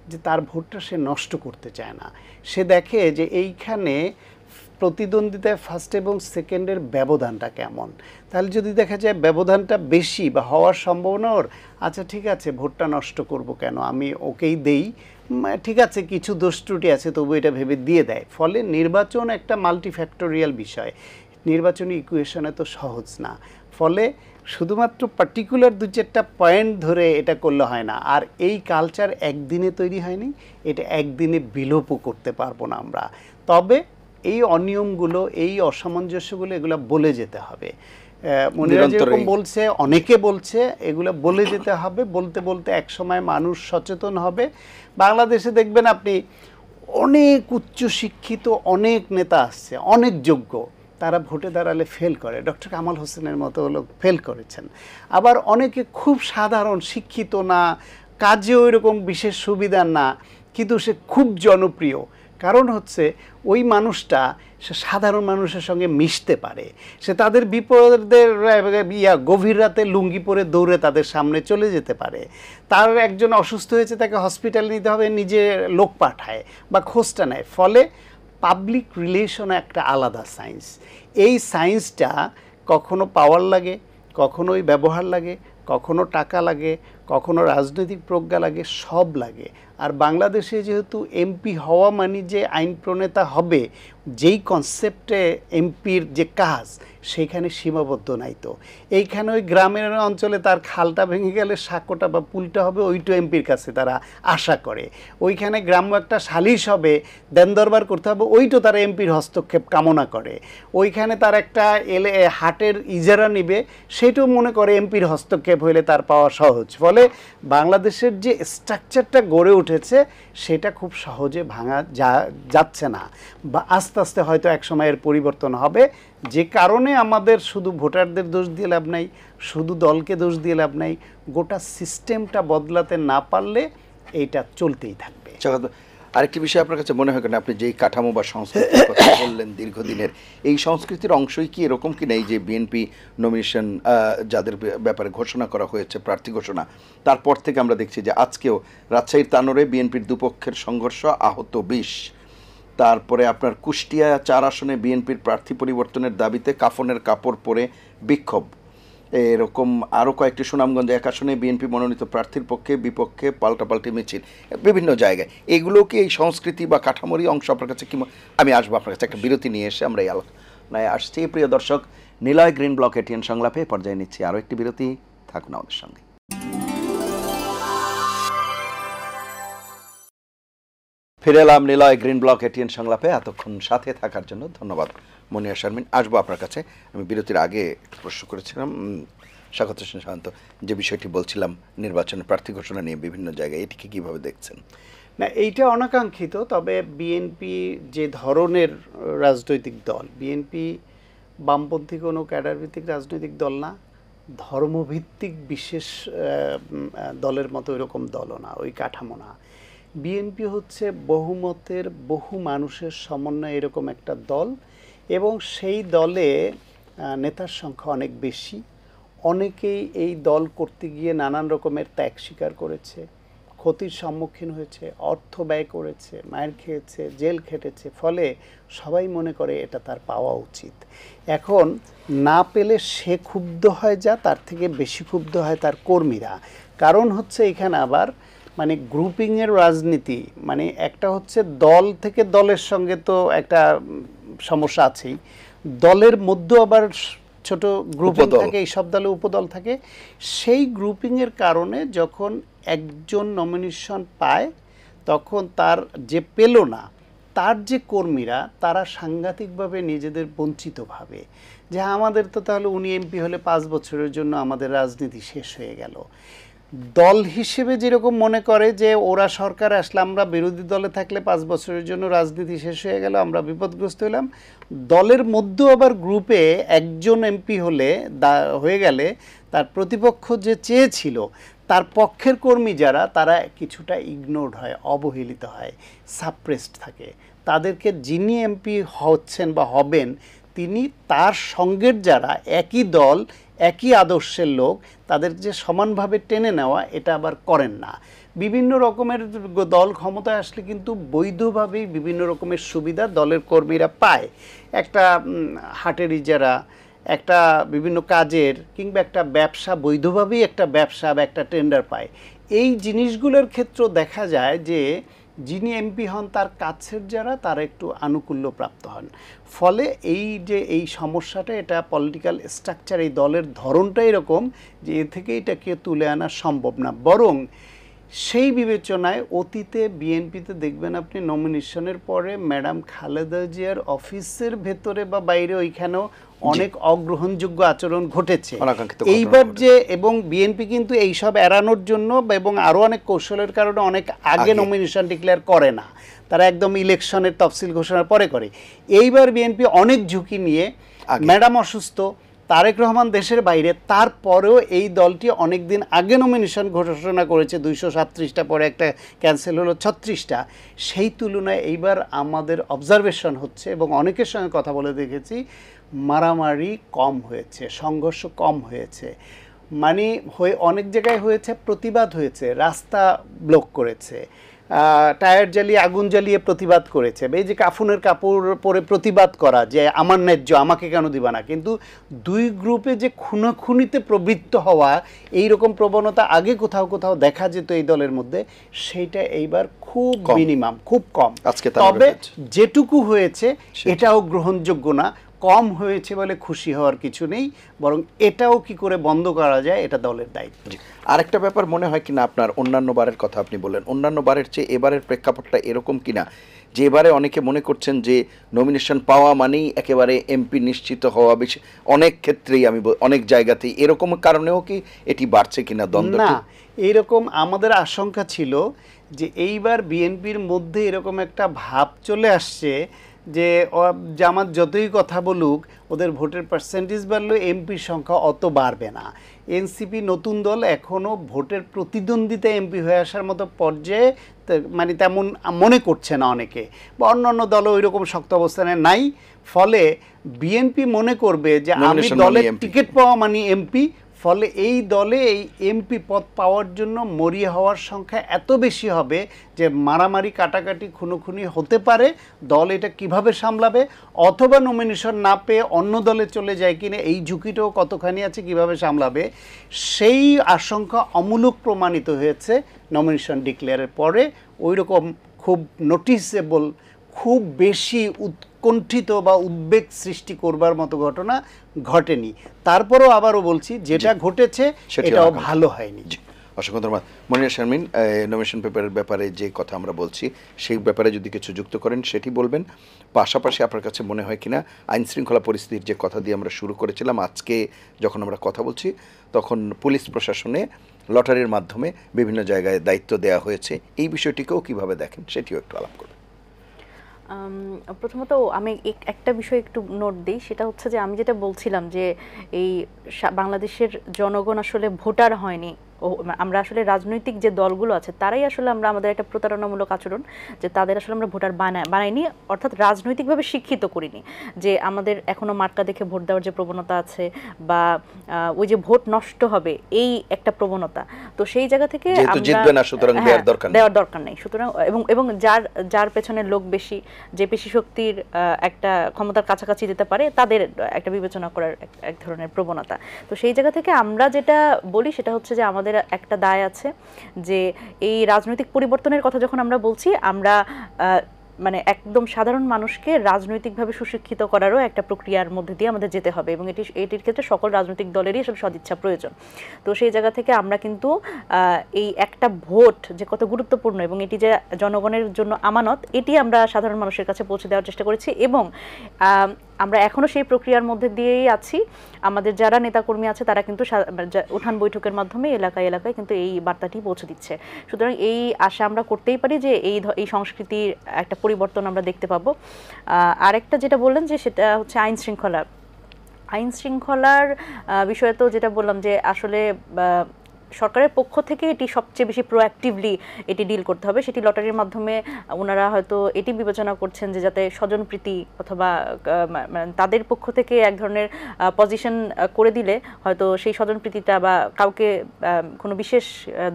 যে তার ভোটটা সে নষ্ট করতে চায় না। সে দেখে যে এইখানে প্রতিদ্বন্দ্বিতায় ফার্স্ট এবং সেকেন্ডের ব্যবধানটা কেমন। তাহলে যদি দেখা যায় ব্যবধানটা বেশি বা হওয়ার সম্ভাবনা ওর, আচ্ছা ঠিক আছে ভোটটা নষ্ট করব কেন, আমি ওকেই দেই, ঠিক আছে কিছু দোষ ত্রুটি আছে তবু এটা ভেবে দিয়ে দেয়। ফলে নির্বাচন একটা মাল্টিফ্যাক্টোরিয়াল বিষয়, নির্বাচনী ইকুয়েশন এত সহজ না। ফলে শুধুমাত্র পার্টিকুলার 2-4টা পয়েন্ট ধরে এটা করলে হয় না। আর এই কালচার একদিনে তৈরি হয়নি, এটা একদিনে বিলোপও করতে পারবো না আমরা। তবে এই অনিয়মগুলো, এই অসামঞ্জস্যগুলো এগুলো বলে যেতে হবে। মনিরা যেরকম বলছে, অনেকে বলছে, এগুলো বলে যেতে হবে। বলতে বলতে একসময় মানুষ সচেতন হবে। বাংলাদেশে দেখবেন আপনি অনেক উচ্চশিক্ষিত অনেক নেতা আসছে, অনেক যোগ্য, তারা ভোটে দাঁড়ালে ফেল করে। ডক্টর কামাল হোসেনের মতো লোক ফেল করেছেন। আবার অনেকে খুব সাধারণ, শিক্ষিত না, কাজে ওই রকম বিশেষ সুবিধা না, কিন্তু সে খুব জনপ্রিয়। কারণ হচ্ছে ওই মানুষটা সে সাধারণ মানুষের সঙ্গে মিশতে পারে, সে তাদের বিপদের গভীর রাতে লুঙ্গি পরে দৌড়ে তাদের সামনে চলে যেতে পারে। তার একজন অসুস্থ হয়েছে, তাকে হসপিটালে নিতে হবে, নিজে লোক পাঠায় বা খোঁজটা নেয়। ফলে পাবলিক রিলেশন একটা আলাদা সায়েন্স। এই সায়েন্সটা কখনো পাওয়ার লাগে, কখনোই ব্যবহার লাগে, কখনো টাকা লাগে, কখনো রাজনৈতিক প্রজ্ঞা লাগে, সব লাগে। আর বাংলাদেশে যেহেতু এমপি হওয়া মানে যে আইন প্রণেতা হবে, যেই কনসেপ্টে এমপির যে কাজ সেইখানে সীমাবদ্ধ নাই। তো এইখানে ওই গ্রামের অঞ্চলে তার খালটা ভেঙে গেলে সাঁকোটা বা পুলটা হবে, ওইটা এমপির কাছে তারা আশা করে। ওইখানে গ্রাম্য একটা সালিশ হবে, দেন দরবার করতে হবে, ওইটা তারা এমপির হস্তক্ষেপ কামনা করে। ওইখানে তার একটা হাটের ইজারা নিবে, সেটাও মনে করে এমপির হস্তক্ষেপ হইলে তার পাওয়া সহজ। ফলে বাংলাদেশের যে স্ট্রাকচারটা গড়ে উঠেছে সেটা খুব সহজে ভাঙা যাচ্ছে না, বা আস্তে আস্তে হয়তো এক সময়ের পরিবর্তন হবে। যে কারণে আমাদের শুধু ভোটারদের দোষ দিয়ে লাভ নাই, শুধু দলকে দোষ দিয়ে লাভ নাই, গোটা সিস্টেমটা বদলাতে না পারলে এইটা চলতেই থাকবে। আরেকটি বিষয় আপনার কাছে মনে হয় কেন, আপনি যেই কাঠামো বা সংস্কৃতির কথা বললেন দীর্ঘদিনের, এই সংস্কৃতির অংশই কি এরকম কি নেই যে বিএনপি নমিনেশন যাদের ব্যাপারে ঘোষণা করা হয়েছে, প্রার্থী ঘোষণা, তারপর থেকে আমরা দেখছি যে আজকেও রাজশাহীর তানোরে বিএনপির দুপক্ষের সংঘর্ষ, আহত 20। তারপরে আপনার কুষ্টিয়া 4 আসনে বিএনপির প্রার্থী পরিবর্তনের দাবিতে কাফনের কাপড় পরে বিক্ষোভ। এরকম আরও কয়েকটি, সুনামগঞ্জে 1 আসনে বিএনপি মনোনীত প্রার্থীর পক্ষে বিপক্ষে পাল্টাপাল্টি মিছিল বিভিন্ন জায়গায়। এগুলো কি এই সংস্কৃতি বা কাঠামোরই অংশ আপনার কাছে কি? আমি আসবো আপনার কাছে, একটা বিরতি নিয়ে এসে আমরা এই আলোচনায় আসছি। প্রিয় দর্শক, নিলয় গ্রিন ব্লক এটিএন সংলাপে পর্যায়ে নিচ্ছি আরও একটি বিরতি, থাকুন আমাদের সঙ্গে। ফিরে এলাম নিলয় গ্রিন ব্লক এটিএন সংলাপে। এতক্ষণ সাথে থাকার জন্য ধন্যবাদ মনিয়া শারমিন। আসবো আপনার কাছে। আমি বিরতির আগে প্রশ্ন করেছিলাম স্বাগত হোসেন শান্ত, যে বিষয়টি বলছিলাম নির্বাচনের প্রার্থী ঘোষণা নিয়ে বিভিন্ন জায়গায়, এটিকে কীভাবে দেখছেন? না, এইটা অনাকাঙ্ক্ষিত। তবে বিএনপি যে ধরনের রাজনৈতিক দল, বিএনপি বামপন্থী কোনো ক্যাডারভিত্তিক রাজনৈতিক দল না, ধর্মভিত্তিক বিশেষ দলের মতো এরকম দলও না, ওই কাঠামো না। বিএনপি হচ্ছে বহুমতের, বহু মানুষের সমন্বয়ে এরকম একটা দল, এবং সেই দলে নেতার সংখ্যা অনেক বেশি। অনেকেই এই দল করতে গিয়ে নানান রকমের ত্যাগ স্বীকার করেছে, ক্ষতির সম্মুখীন হয়েছে, অর্থ ব্যয় করেছে, মায়ের খেয়েছে, জেল খেটেছে। ফলে সবাই মনে করে এটা তার পাওয়া উচিত। এখন না পেলে সে ক্ষুব্ধ হয়, যা তার থেকে বেশি ক্ষুব্ধ হয় তার কর্মীরা। কারণ হচ্ছে এখানে আবার মানে গ্রুপিংয়ের রাজনীতি, মানে একটা হচ্ছে দল থেকে দলের সঙ্গে তো একটা সমস্যা আছেই, দলের মধ্যে আবার ছোট গ্রুপিং থাকে, এই সব দলে উপদল থাকে। সেই গ্রুপিংয়ের কারণে যখন একজন নমিনেশন পায়, তখন তার যে পেল না, তার যে কর্মীরা, তারা সাংঘাতিকভাবে নিজেদের বঞ্চিত ভাবে, যে আমাদের তো তাহলে উনি এমপি হলে 5 বছরের জন্য আমাদের রাজনীতি শেষ হয়ে গেল। দল হিসেবে যেরকম মনে করে যে ওরা সরকার আসলে, আমরা বিরোধী দলে থাকলে 5 বছরের জন্য রাজনীতি শেষ হয়ে গেল, আমরা বিপদগ্রস্ত হলাম। দলের মধ্যেও আবার গ্রুপে একজন এমপি হয়ে গেলে তার প্রতিপক্ষ যে চেয়েছিল, তার পক্ষের কর্মী যারা, তারা কিছুটা ইগনোরড হয়, অবহেলিত হয়, সাপ্রেসড থাকে। তাদেরকে যিনি এমপি হচ্ছেন বা হবেন, তিনি তার সঙ্গের যারা একই দল, একই আদর্শের লোক, তাদের যে সমানভাবে টেনে নেওয়া, এটা আবার করেন না। বিভিন্ন রকমের দল ক্ষমতায় আসলে কিন্তু বৈধভাবেই বিভিন্ন রকমের সুবিধা দলের কর্মীরা পায়। একটা হাটের ইজারা, একটা বিভিন্ন কাজের, কিংবা একটা ব্যবসা, বৈধভাবেই একটা ব্যবসা বা একটা টেন্ডার পায়। এই জিনিসগুলোর ক্ষেত্রে দেখা যায় যে যিনি এমপি হন, তার কাছের যারা, তারা একটু আনুকূল্য প্রাপ্ত হন। ফলে এই যে এই সমস্যাটা, এটা পলিটিক্যাল স্ট্রাকচার, এই দলের ধরনটা এরকম যে এ থেকে এটাকে তুলে আনা সম্ভব না। বরং সেই বিবেচনায় অতীতে বিএনপিতে দেখবেন আপনি নমিনেশনের পরে ম্যাডাম খালেদা জিয়ার অফিসের ভেতরে বা বাইরে ওইখানেও অনেক অগ্রহণযোগ্য আচরণ ঘটেছে। অনাকাঙ্ক্ষিত ঘটনা এইবার ঘটেছে। যে এবং বিএনপি কিন্তু এইসব এড়ানোর জন্য এবং আরও অনেক কৌশলের কারণে অনেক আগে নমিনেশন ডিক্লেয়ার করে না, তারা একদম ইলেকশনের তফসিল ঘোষণার পরে করে। এইবার বিএনপি অনেক ঝুঁকি নিয়ে, ম্যাডাম অসুস্থ, তারেক রহমান দেশের বাইরে, তারপরেও এই দলটি অনেক দিন আগে নমিনেশন ঘোষণা করেছে, 237টা, পরে একটা ক্যান্সেল হলো 36টা। সেই তুলনায় এইবার আমাদের অবজারভেশন হচ্ছে এবং অনেকের সঙ্গে কথা বলে দেখেছি, মারামারি কম হয়েছে, সংঘর্ষ কম হয়েছে। মানে অনেক জায়গায় হয়েছে, প্রতিবাদ হয়েছে, রাস্তা ব্লক করেছে, টায়ার জ্বালিয়ে আগুন জ্বালিয়ে প্রতিবাদ করেছে, এই যে কাফনের কাপড় পরে প্রতিবাদ করা যে আমার ন্যায্য, আমাকে কেন দিবা না। কিন্তু দুই গ্রুপে যে খুনাখুনিতে প্রবৃত্ত হওয়া, এই রকম প্রবণতা আগে কোথাও কোথাও দেখা যেত এই দলের মধ্যে, সেইটা এইবার খুব মিনিমাম, খুব কম। তবে যেটুকু হয়েছে এটাও গ্রহণযোগ্য না। কম হয়েছে বলে খুশি হওয়ার কিছু নেই, বরং এটাও কি করে বন্ধ করা যায় এটা দলের দায়িত্ব। আরেকটা ব্যাপার মনে হয় কিনা আপনার, অন্যান্য বারের কথা আপনি বললেন, অন্যান্য বারের চেয়ে এবারের প্রেক্ষাপটটা এরকম কিনা যে এবারে অনেকে মনে করছেন যে নমিনেশন পাওয়া মানেই একেবারে এমপি নিশ্চিত হওয়া, বেশি অনেক ক্ষেত্রেই আমি অনেক জায়গাতেই এরকম কারণেও কি এটি বাড়ছে কিনা দ্বন্দ্বটি? না, এইরকম আমাদের আশঙ্কা ছিল যে এইবার বিএনপির মধ্যে এরকম একটা ভাব চলে আসছে যে জামাত যতই কথা বলুক, ওদের ভোটের পার্সেন্টেজ বাড়লেও এমপির সংখ্যা অত বাড়বে না। এনসিপি নতুন দল, এখনও ভোটের প্রতিদ্বন্দ্বিতা এমপি হয়ে আসার মতো পর্যায়ে মানে তেমন মনে করছে না অনেকে, বা অন্যান্য দলও ওই রকম শক্ত অবস্থানে নাই। ফলে বিএনপি মনে করবে যে আমি দলের টিকিট পাওয়া মানে এমপি। ফলে এই দলে এই এমপি পদ পাওয়ার জন্য মরিয়া হওয়ার সংখ্যা এত বেশি হবে যে মারামারি, কাটাকাটি, খুনোখুনি হতে পারে। দল এটা কিভাবে সামলাবে, অথবা নমিনেশন না পেয়ে অন্য দলে চলে যায় কিনা, এই ঝুঁকিটাও কতখানি আছে, কিভাবে সামলাবে, সেই আশঙ্কা অমূলক প্রমাণিত হয়েছে নমিনেশন ডিক্লেয়ারের পরে। ওই রকম খুব নোটিসেবল, খুব বেশি উৎকণ্ঠিত বা উদ্বেগ সৃষ্টি করবার মতো ঘটনা ঘটেনি। তারপরও আবারও বলছি, যেটা ঘটেছে সেটাও ভালো হয়নি। অসংখ্য ধন্যবাদ। মনিরা শারমিন, নমিনেশন পেপারের ব্যাপারে যে কথা আমরা বলছি সেই ব্যাপারে যদি কিছু যুক্ত করেন সেটি বলবেন। পাশাপাশি আপনার কাছে মনে হয় কিনা আইন শৃঙ্খলা পরিস্থিতির যে কথা দিয়ে আমরা শুরু করেছিলাম, আজকে যখন আমরা কথা বলছি তখন পুলিশ প্রশাসনে লটারির মাধ্যমে বিভিন্ন জায়গায় দায়িত্ব দেওয়া হয়েছে, এই বিষয়টিকেও কিভাবে দেখেন সেটিও একটু আলাপ করবেন। প্রথমত আমি একটা বিষয় একটু নোট দিই, সেটা হচ্ছে যে আমি যেটা বলছিলাম যে এই বাংলাদেশের জনগণ আসলে ভোটার হয়নি। আমরা আসলে রাজনৈতিক যে দলগুলো আছে তারাই আসলে আমরা আমাদের একটা প্রতারণামূলক আচরণ, যে তাদের আসলে আমরা ভোটার বানাইনি, অর্থাৎ রাজনৈতিকভাবে শিক্ষিত করিনি। যে আমাদের এখনো মার্কা দেখে ভোট দেওয়ার যে প্রবণতা আছে, বা ওই যে ভোট নষ্ট হবে এই একটা প্রবণতা, তো সেই জায়গা থেকে দেওয়ার দরকার নেই। সুতরাং এবং যার পেছনে লোক বেশি, যে পেশি শক্তির একটা ক্ষমতার কাছাকাছি যেতে পারে, তাদের একটা বিবেচনা করার এক ধরনের প্রবণতা। তো সেই জায়গা থেকে আমরা যেটা বলি সেটা হচ্ছে যে আমাদের একটা দায় আছে যে এই রাজনৈতিক পরিবর্তনের কথা যখন আমরা বলছি, আমরা মানে একদম সাধারণ মানুষকে রাজনৈতিকভাবে সুশিক্ষিত করারও একটা প্রক্রিয়ার মধ্যে দিয়ে আমাদের যেতে হবে, এবং এটির ক্ষেত্রে সকল রাজনৈতিক দলেরই আসলে সদিচ্ছা প্রয়োজন। তো সেই জায়গা থেকে আমরা কিন্তু এই একটা ভোট যে কত গুরুত্বপূর্ণ এবং এটি যে জনগণের জন্য আমানত, এটি আমরা সাধারণ মানুষের কাছে পৌঁছে দেওয়ার চেষ্টা করেছি, এবং আমরা এখনও সেই প্রক্রিয়ার মধ্যে দিয়েই আছি। আমাদের যারা নেতাকর্মী আছে তারা কিন্তু উঠান বৈঠকের মাধ্যমে এলাকায় এলাকায় কিন্তু এই বার্তাটি পৌঁছে দিচ্ছে। সুতরাং এই আশা আমরা করতেই পারি যে এই সংস্কৃতির একটা পরিবর্তন আমরা দেখতে পাবো। আরেকটা যেটা বললেন যে সেটা হচ্ছে আইন শৃঙ্খলার বিষয়ে, তো যেটা বললাম যে আসলে সরকারের পক্ষ থেকে এটি সবচেয়ে বেশি প্রোঅ্যাক্টিভলি এটি ডিল করতে হবে। সেটি লটারির মাধ্যমে ওনারা হয়তো এটি বিবেচনা করছেন যে যাতে স্বজনপ্রীতি অথবা তাদের পক্ষ থেকে এক ধরনের পজিশন করে দিলে হয়তো সেই স্বজনপ্রীতিটা বা কাউকে কোনো বিশেষ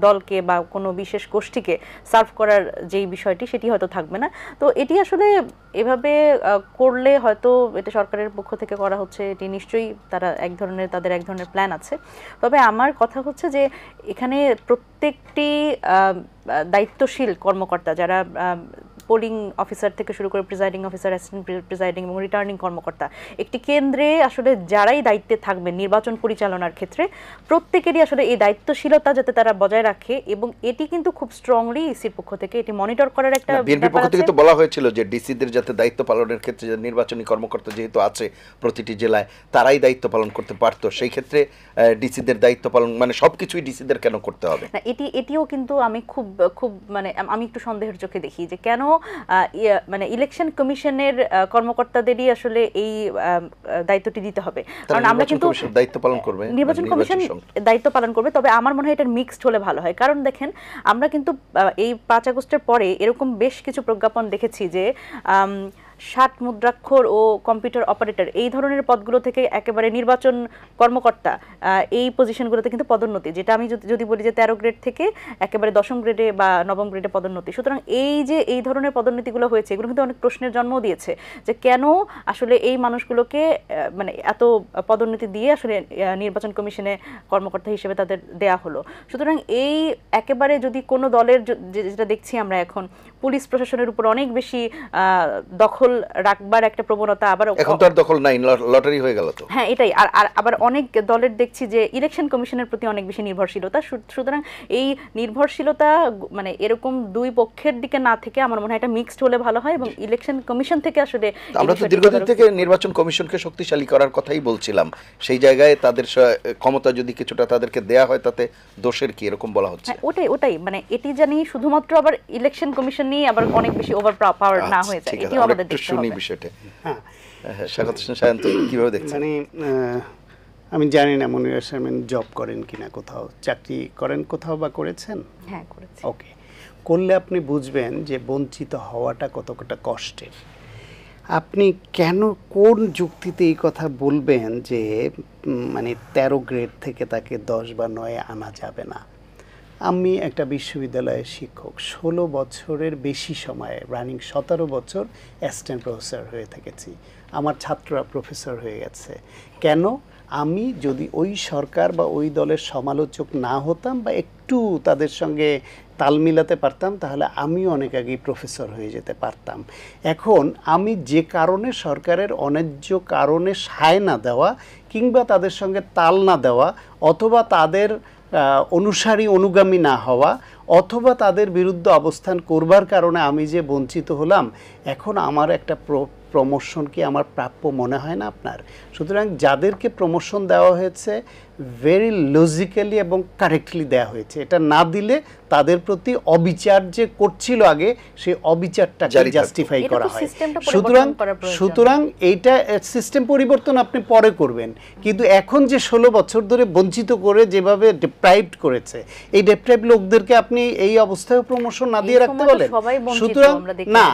দলকে বা কোনো বিশেষ গোষ্ঠীকে সার্ভ করার যেই বিষয়টি সেটি হয়তো থাকবে না। তো এটি আসলে এভাবে করলে হয়তো এটা সরকারের পক্ষ থেকে করা হচ্ছে, এটি নিশ্চয়ই তাদের এক ধরনের প্ল্যান আছে। তবে আমার কথা হচ্ছে যে এখানে প্রত্যেকটি দায়িত্বশীল কর্মকর্তা যারা পোলিং অফিসার থেকে শুরু করে প্রিজাইডিং অফিসার, অ্যাসিস্ট্যান্ট প্রিজাইডিং এবং রিটার্নিং কর্মকর্তা, একটি কেন্দ্রে আসলে যারাই দায়িত্বে থাকবেন নির্বাচন পরিচালনার ক্ষেত্রে প্রত্যেকেরই আসলে এই দায়িত্বশীলতা যাতে তারা বজায় রাখে, এবং এটি কিন্তু খুব স্ট্রংলি ইসির পক্ষ থেকে এটি মনিটর করার একটা বিএনপির পক্ষ থেকে তো বলা হয়েছিল যে ডিসিদের যাতে দায়িত্ব পালনের ক্ষেত্রে যে নির্বাচনী কর্মকর্তা যেহেতু আছে প্রতিটি জেলায়, তারাই দায়িত্ব পালন করতে পারতো, সেই ক্ষেত্রে ডিসিদের দায়িত্ব পালন মানে সবকিছুই ডিসিদের কেন করতে হবে? না, এটিও কিন্তু আমি খুব খুব মানে আমি একটু সন্দেহের চোখে দেখি যে কেন মানে ইলেকশন কমিশনের কর্মকর্তাদেরই আসলে এই দায়িত্বটি দিতে হবে। কারণ আমরা কিন্তু দায়িত্ব পালন করবে, নির্বাচন কমিশন দায়িত্ব পালন করবে, তবে আমার মনে হয় এটা মিক্সড হলে ভালো হয়। কারণ দেখেন, আমরা কিন্তু এই 5 আগস্টের পরে এরকম বেশ কিছু প্রজ্ঞাপন দেখেছি যে 60 মুদ্রাক্ষর ও কম্পিউটার অপারেটর এই ধরনের পদগুলো থেকে একেবারে নির্বাচন কর্মকর্তা এই পজিশনগুলোতে কিন্তু পদোন্নতি, যেটা আমি যদি বলি যে 13 গ্রেড থেকে একেবারে 10ম গ্রেডে বা 9ম গ্রেডে পদোন্নতি। সুতরাং এই যে এই ধরনের পদোন্নতিগুলো হয়েছে, এগুলো কিন্তু অনেক প্রশ্নের জন্ম দিয়েছে যে কেন আসলে এই মানুষগুলোকে মানে এত পদোন্নতি দিয়ে আসলে নির্বাচন কমিশনে কর্মকর্তা হিসেবে তাদের দেয়া হলো। সুতরাং এই একেবারে যদি কোনো দলের, যেটা দেখছি আমরা এখন পুলিশ প্রশাসনের উপর অনেক বেশি দখল রাখবার একটা প্রবণতা, আবার এখন তো আর দখল নাই, লটারি হয়ে গেল তো। হ্যাঁ, এটাই। আর আবার অনেক দলের দেখছি যে ইলেকশন কমিশনের প্রতি অনেক বেশি নির্ভরশীলতা। সুতরাং এই নির্ভরশীলতা মানে এরকম দুই পক্ষের দিকে না থেকে আমার মনে হয় এটা মিক্সড হলে ভালো হয়, এবং ইলেকশন কমিশন থেকে আসলে আমরা তো দীর্ঘদিন থেকে নির্বাচন কমিশনকে শক্তিশালী করার কথাই বলছিলাম, সেই জায়গায় তাদের ক্ষমতা যদি কিছুটা তাদেরকে দেয়া হয় তাতে দোষের কি, এরকম বলা হচ্ছে। ওটাই মানে এটি জানি শুধুমাত্র আবার ইলেকশন কমিশন নিয়ে আবার অনেক বেশি ওভার পাওয়ার না হয়ে যায়, এটিও আমাদের দেখতে হবে। শুনি বিষয়টা। হ্যাঁ, স্বাগত সায়ন্ত, কিভাবে দেখছেন? মানে আমি জানি না মনিরা শারমিন জব করেন কিনা, কোথাও চাকরি করেন কোথাও বা করেছেন? হ্যাঁ, করেছি। ওকে, করলে আপনি বুঝবেন যে বঞ্চিত হওয়াটা কতটা কষ্টের। আপনি কেন কোন যুক্তিতে এই কথা বলবেন যে মানে 13 গ্রেড থেকে তাকে 10 বা 9 আনা যাবে না? আমি একটা বিশ্ববিদ্যালয়ের শিক্ষক, 16 বছরের বেশি সময়ে, রানিং 17 বছর অ্যাসিস্ট্যান্ট প্রফেসর হয়ে থেকেছি, আমার ছাত্ররা প্রফেসর হয়ে গেছে। কেন? আমি যদি ওই সরকার বা ওই দলের সমালোচক না হতাম বা একটু তাদের সঙ্গে তাল মিলাতে পারতাম, তাহলে আমিও অনেক আগেই প্রফেসর হয়ে যেতে পারতাম। এখন আমি যে কারণে সরকারের অন্যায্য কারণে সায় না দেওয়া কিংবা তাদের সঙ্গে তাল না দেওয়া, অথবা তাদের অনুসারী অনুগামী না হওয়া, অথবা তাদের বিরুদ্ধে অবস্থান করবার কারণে আমি যে বঞ্চিত হলাম, এখন আমার একটা প্রমোশন কি আমার প্রাপ্য মনে হয় না আপনার? সুতরাং যাদেরকে প্রমোশন দেওয়া হয়েছে ভেরি লজিক্যালি এবং কারেক্টলি দেওয়া হয়েছে, এটা না দিলে তাদের প্রতি অবিচার যে করছিল আগে, সেই অবিচারটাকে জাস্টিফাই করা হয়। সুতরাং এইটা সিস্টেম পরিবর্তন আপনি পরে করবেন, কিন্তু এখন যে 16 বছর ধরে বঞ্চিত করে যেভাবে ডিপ্রাইভড করেছে, এই ডিপ্রাইভ লোকদেরকে আপনি এই অবস্থায় প্রমোশন না দিয়ে রাখতে বলেন? সুতরাং না,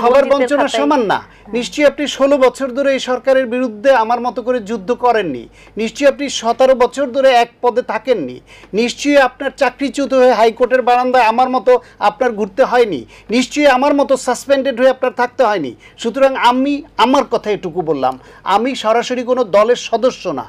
সবার বঞ্চনা সমান না। নিশ্চয়ই আপনি 16 বছর ধরে এই সরকারের বিরুদ্ধে আমার মতো করে যুদ্ধ করেননি, নিশ্চয়ই আপনি 17 বছর ধরে এক পদে থাকেননি, নিশ্চয়ই আপনার চাকরিচ্যুত হয়ে হাইকোর্টের বারান্দায় আমার মতো আপনার ঘুরতে হয়নি, নিশ্চয়ই আমার মতো সাসপেন্ডেড হয়ে আপনার থাকতে হয়নি। সুতরাং আমি আমার কথা এটুকু বললাম, আমি সরাসরি কোনো দলের সদস্য না,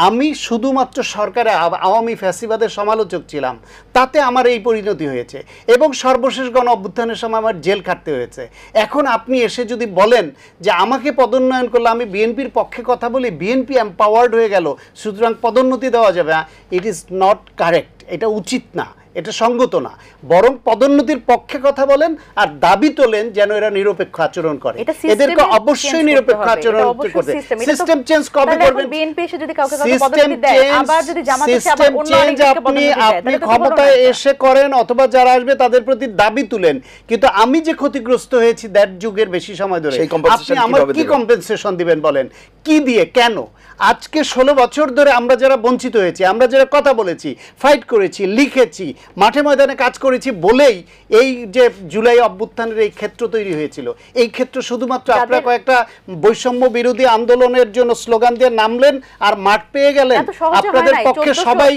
আমি শুধুমাত্র সরকারের আওয়ামী ফ্যাসিবাদের সমালোচক ছিলাম, তাতে আমার এই পরিণতি হয়েছে, এবং সর্বশেষ গণ অভ্যুত্থানের সময় আমার জেল খাটতে হয়েছে। এখন আপনি এসে যদি বলেন যে আমাকে পদোন্নয়ন করলে, আমি বিএনপির পক্ষে কথা বলি, বিএনপি এম্পাওয়ার্ড হয়ে গেল, সুতরাং পদোন্নতি দেওয়া যাবে, ইট ইজ নট কারেক্ট, এটা উচিত না, এটা সঙ্গত না। বরং পদোন্নতির পক্ষে কথা বলেন আর দাবি তোলেন যেন এরা নিরপেক্ষ আচরণ করে, এদেরকে অবশ্যই নিরপেক্ষ আচরণ করতে। সিস্টেম চেঞ্জ কবে করবেন? বিএনপি এসে যদি কাউকে পদোন্নতি দেয়, আবার যদি জামাত এসে আবার অন্য আরেকজনকে পদোন্নতি দেয়, আপনি ক্ষমতায় এসে করেন অথবা যারা আসবে তাদের প্রতি দাবি তুলেন, কিন্তু আমি যে ক্ষতিগ্রস্ত হয়েছি দেড় যুগের বেশি সময় ধরে, আপনি আমার কি কম্পেনসেশন দিবেন বলেন? কি দিয়ে? কেন? আজকে 16 বছর ধরে আমরা যারা বঞ্চিত হয়েছি, আমরা যারা কথা বলেছি, ফাইট করেছি, লিখেছি, মাঠে ময়দানে কাজ করেছি বলেই এই যে জুলাই অভ্যুত্থানের এই ক্ষেত্র তৈরি হয়েছিল। এই ক্ষেত্র শুধুমাত্র আপনারা কয়েকটা বৈষম্য বিরোধী আন্দোলনের জন্য স্লোগান দিয়ে নামলেন আর মাঠ পেয়ে গেলেন। আপনাদের পক্ষে সবাই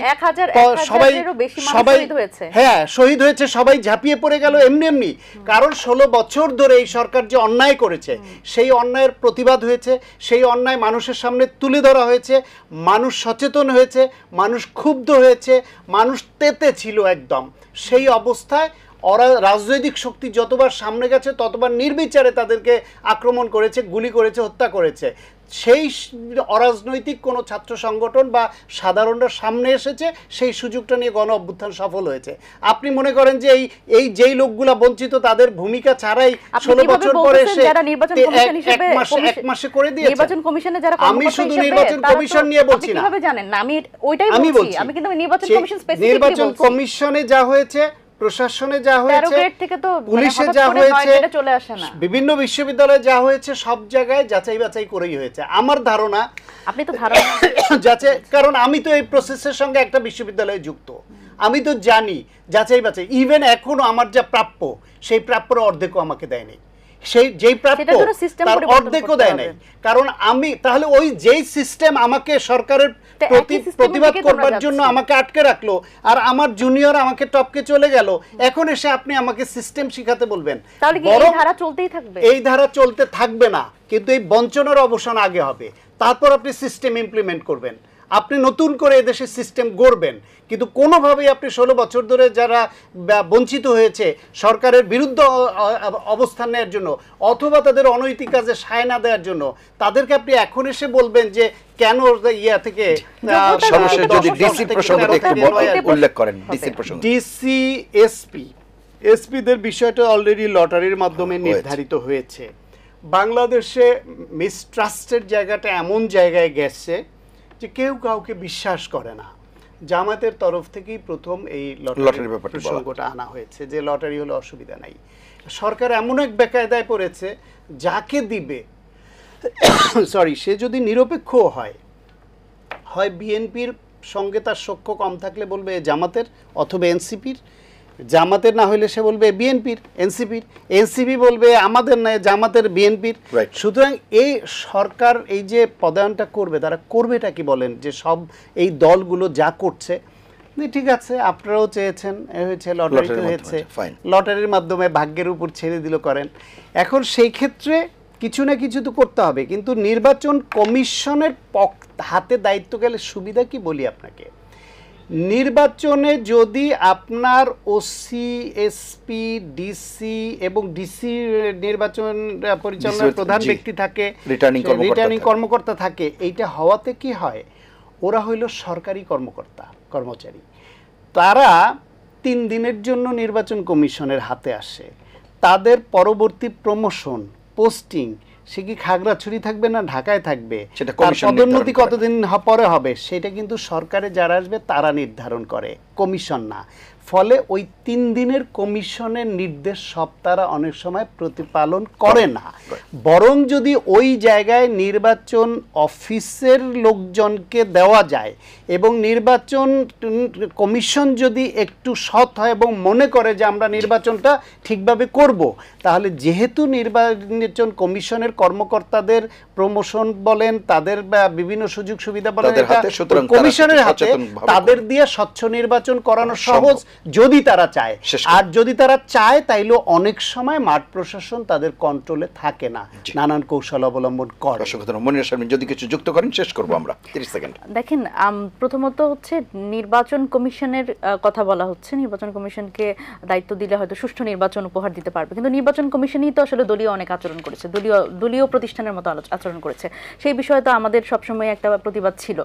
হ্যাঁ শহীদ হয়েছে, সবাই ঝাঁপিয়ে পড়ে গেল এমনি এমনি। কারণ 16 বছর ধরে এই সরকার যে অন্যায় করেছে, সেই অন্যায়ের প্রতিবাদ হয়েছে, সেই অন্যায় মানুষের সামনে তুলে ধরা হয়েছে, মানুষ সচেতন হয়েছে, মানুষ ক্ষুব্ধ হয়েছে, মানুষ তেতে ছিল একদম। সেই অবস্থায় ওরা রাজনৈতিক শক্তি যতবার সামনে গেছে ততবার নির্বিচারে তাদেরকে আক্রমণ করেছে, গুলি করেছে, হত্যা করেছে। সেই অরাজনৈতিক কোনো ছাত্র সংগঠন বা সাধারণরা সামনে এসেছে, সেই সুযোগটা নিয়ে গণ অভ্যুত্থান সফল হয়েছে। আপনি মনে করেন যে যেই লোকগুলা বঞ্চিত তাদের ভূমিকা ছাড়াই 16 বছর পরে এসে এক মাসে করে দিয়েছে। নির্বাচন কমিশনে যারা আমি শুধু নির্বাচন কমিশন নিয়ে বলছি না, কিভাবে জানেন না, আমি ওইটাই বলছি। আমি কিন্তু নির্বাচন কমিশন স্পেসিফিকলি বলছি। নির্বাচন কমিশনে যা হয়েছে, প্রশাসনে যা হয়েছে, পুলিশে যা হয়েছে, বিভিন্ন বিশ্ববিদ্যালয়ে যা হয়েছে, সব জায়গায় যাচাই বাছাই করেই হয়েছে। আমার ধারণা আপনি তো ধারণা যাচাই, কারণ আমি তো এই প্রসেসের সঙ্গে একটা বিশ্ববিদ্যালয়ে যুক্ত, আমি তো জানি যাচাই বাছাই। ইভেন এখনো আমার যা প্রাপ্য, সেই প্রাপ্যর অর্ধেকও আমাকে দেয়নি, সেই যেই প্রাপ্য তার অর্ধেকও দেয় নাই। কারণ আমি তাহলে ওই যেই সিস্টেম আমাকে সরকারের প্রতিবাদ করবার জন্য আমাকে আটকে রাখলো, আর আমার জুনিয়র আমাকে টপকে চলে গেল, এখন এসে আপনি আমাকে সিস্টেম শিখাতে বলবেন? এই ধারা চলতেই থাকবে? এই ধারা চলতে থাকবে না, কিন্তু এই বঞ্চনার অবসান আগে হবে, তারপর আপনি সিস্টেম ইমপ্লিমেন্ট করবেন, আপনি নতুন করে এদেশে সিস্টেম গড়বেন। কিন্তু কোনোভাবেই আপনি 16 বছর ধরে যারা বঞ্চিত হয়েছে সরকারের বিরুদ্ধে অবস্থান নেওয়ার জন্য অথবা তাদের অনৈতিক কাজে সায় না দেওয়ার জন্য, তাদেরকে আপনি এখন এসে বলবেন যে কেন ইয়া থেকে ডিসি এসপিদের বিষয়টা অলরেডি লটারির মাধ্যমে নির্ধারিত হয়েছে। বাংলাদেশে মিসট্রাস্টের জায়গাটা এমন জায়গায় গেছে যে কেউ কাউকে বিশ্বাস করে না। জামাতের তরফ থেকেই প্রথম এই লটারির প্রসঙ্গটা আনা হয়েছে যে লটারি হলে অসুবিধা নাই। সরকার এমন এক বেকায়দায় পড়েছে, যাকে দিবে সে যদি নিরপেক্ষ হয় বিএনপির সঙ্গে তার সখ্য কম থাকলে বলবে জামাতের অথবা এনসিপির, জামাতের না হইলে সে বলবে বিএনপির, এনসিপি বলবে আমাদের নয় জামাতের, বিএনপির। সুতরাং এই সরকার এই যে পদায়নটা করবে, তারা করবেটা কি বলেন? যে সব এই দলগুলো যা করছে, ঠিক আছে আপনারাও চেয়েছেন, হয়েছে লটারিতে হয়েছে, লটারির মাধ্যমে ভাগ্যের উপর ছেড়ে দিল করেন। এখন সেই ক্ষেত্রে কিছু না কিছু তো করতে হবে, কিন্তু নির্বাচন কমিশনের হাতে দায়িত্ব গেলে সুবিধা কি বলি আপনাকে। নির্বাচনে যদি আপনার ওসি, এসপি, ডিসি এবং ডিসি নির্বাচন পরিচালনার প্রধান ব্যক্তি থাকে, রিটার্নিং কর্মকর্তা থাকে, এইটা হওয়াতে কি হয়, ওরা হইল সরকারি কর্মচারী। তারা 3 দিনের জন্য নির্বাচন কমিশনের হাতে আসে, তাদের পরবর্তী প্রমোশন, পোস্টিং, সে কি খাগড়াছড়ি থাকবে না ঢাকায় থাকবে, তার পদোন্নতি কতদিন পরে হবে, সেটা কিন্তু সরকারে যারা আসবে তারা নির্ধারণ করে, কমিশন না। ফলে ওই 3 দিনের কমিশনের নির্দেশ সব তারা অনেক সময় প্রতিপালন করে না। বরং যদি ওই জায়গায় নির্বাচন অফিসের লোকজনকে দেওয়া যায় এবং নির্বাচন কমিশন যদি একটু সৎ হয় এবং মনে করে যে আমরা নির্বাচনটা ঠিকভাবে করব, তাহলে যেহেতু নির্বাচন কমিশনের কর্মকর্তাদের প্রমোশন বলেন, তাদের বিভিন্ন সুযোগ সুবিধা বলেন, কমিশনের হাতে, তাদের দিয়ে স্বচ্ছ নির্বাচন করানো সহজ যদি তারা চায়। আর যদি তারা চায় তাইলে অনেক সময় মাঠ প্রশাসন তাদের কন্ট্রোলে থাকে না, নানান কৌশল অবলম্বন করে। যদি কিছু যুক্ত করেন শেষ করব আমরা, 30 সেকেন্ড। দেখেন, প্রথমত হচ্ছে নির্বাচন কমিশনের কথা বলা হচ্ছে, নির্বাচন কমিশনকে দায়িত্ব দিলে হয়তো সুষ্ঠু নির্বাচন উপহার দিতে পারবে, কিন্তু নির্বাচন কমিশনই তো আসলে দলীয় অনেক আচরণ করেছে, দলীয় প্রতিষ্ঠানের মতো আচরণ করেছে। সেই বিষয়ে তো আমাদের সবসময় একটা প্রতিবাদ ছিল।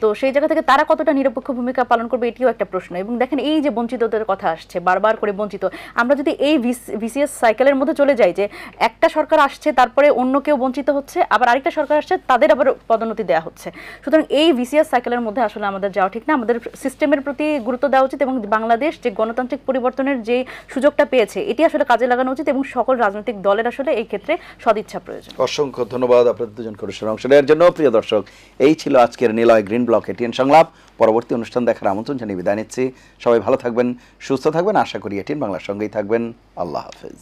তো সেই জায়গা থেকে তারা কতটা নিরপেক্ষ ভূমিকা পালন করবে, এটিও একটা প্রশ্ন। এবং দেখেন, এই যে বঞ্চিতদের কথা আসছে বারবার করে, বঞ্চিত, আমরা যদি এই ভিসিএস সাইকেলের মধ্যে চলে যাই যে একটা সরকার আসছে তারপরে অন্য কেউ বঞ্চিত হচ্ছে, আবার আরেকটা সরকার আসছে তাদের আবার পদোন্নতি দেওয়া হচ্ছে, সুতরাং এই ভিসিএস সাইকেলের মধ্যে আসলে আমাদের যাওয়া ঠিক না। আমাদের সিস্টেমের প্রতি গুরুত্ব দেওয়া উচিত এবং বাংলাদেশ যে গণতান্ত্রিক পরিবর্তনের যে সুযোগটা পেয়েছে এটি আসলে কাজে লাগানো উচিত এবং সকল রাজনৈতিক দলের আসলে এই ক্ষেত্রে সদিচ্ছা প্রয়োজন। অসংখ্য ধন্যবাদ আপনাদের দুজন করেছেন অংশ নেওয়ার জন্য। প্রিয় দর্শক, এই ছিল আজকের নিলয় গ্রিন ব্লক এটিএন সংলাপ। পরবর্তী অনুষ্ঠান দেখার আমন্ত্রণ জানিয়ে বিদায় নিচ্ছি। সবাই ভালো থাকবেন, সুস্থ থাকবেন, আশা করি এটিএন বাংলার সঙ্গেই থাকবেন। আল্লাহ হাফেজ।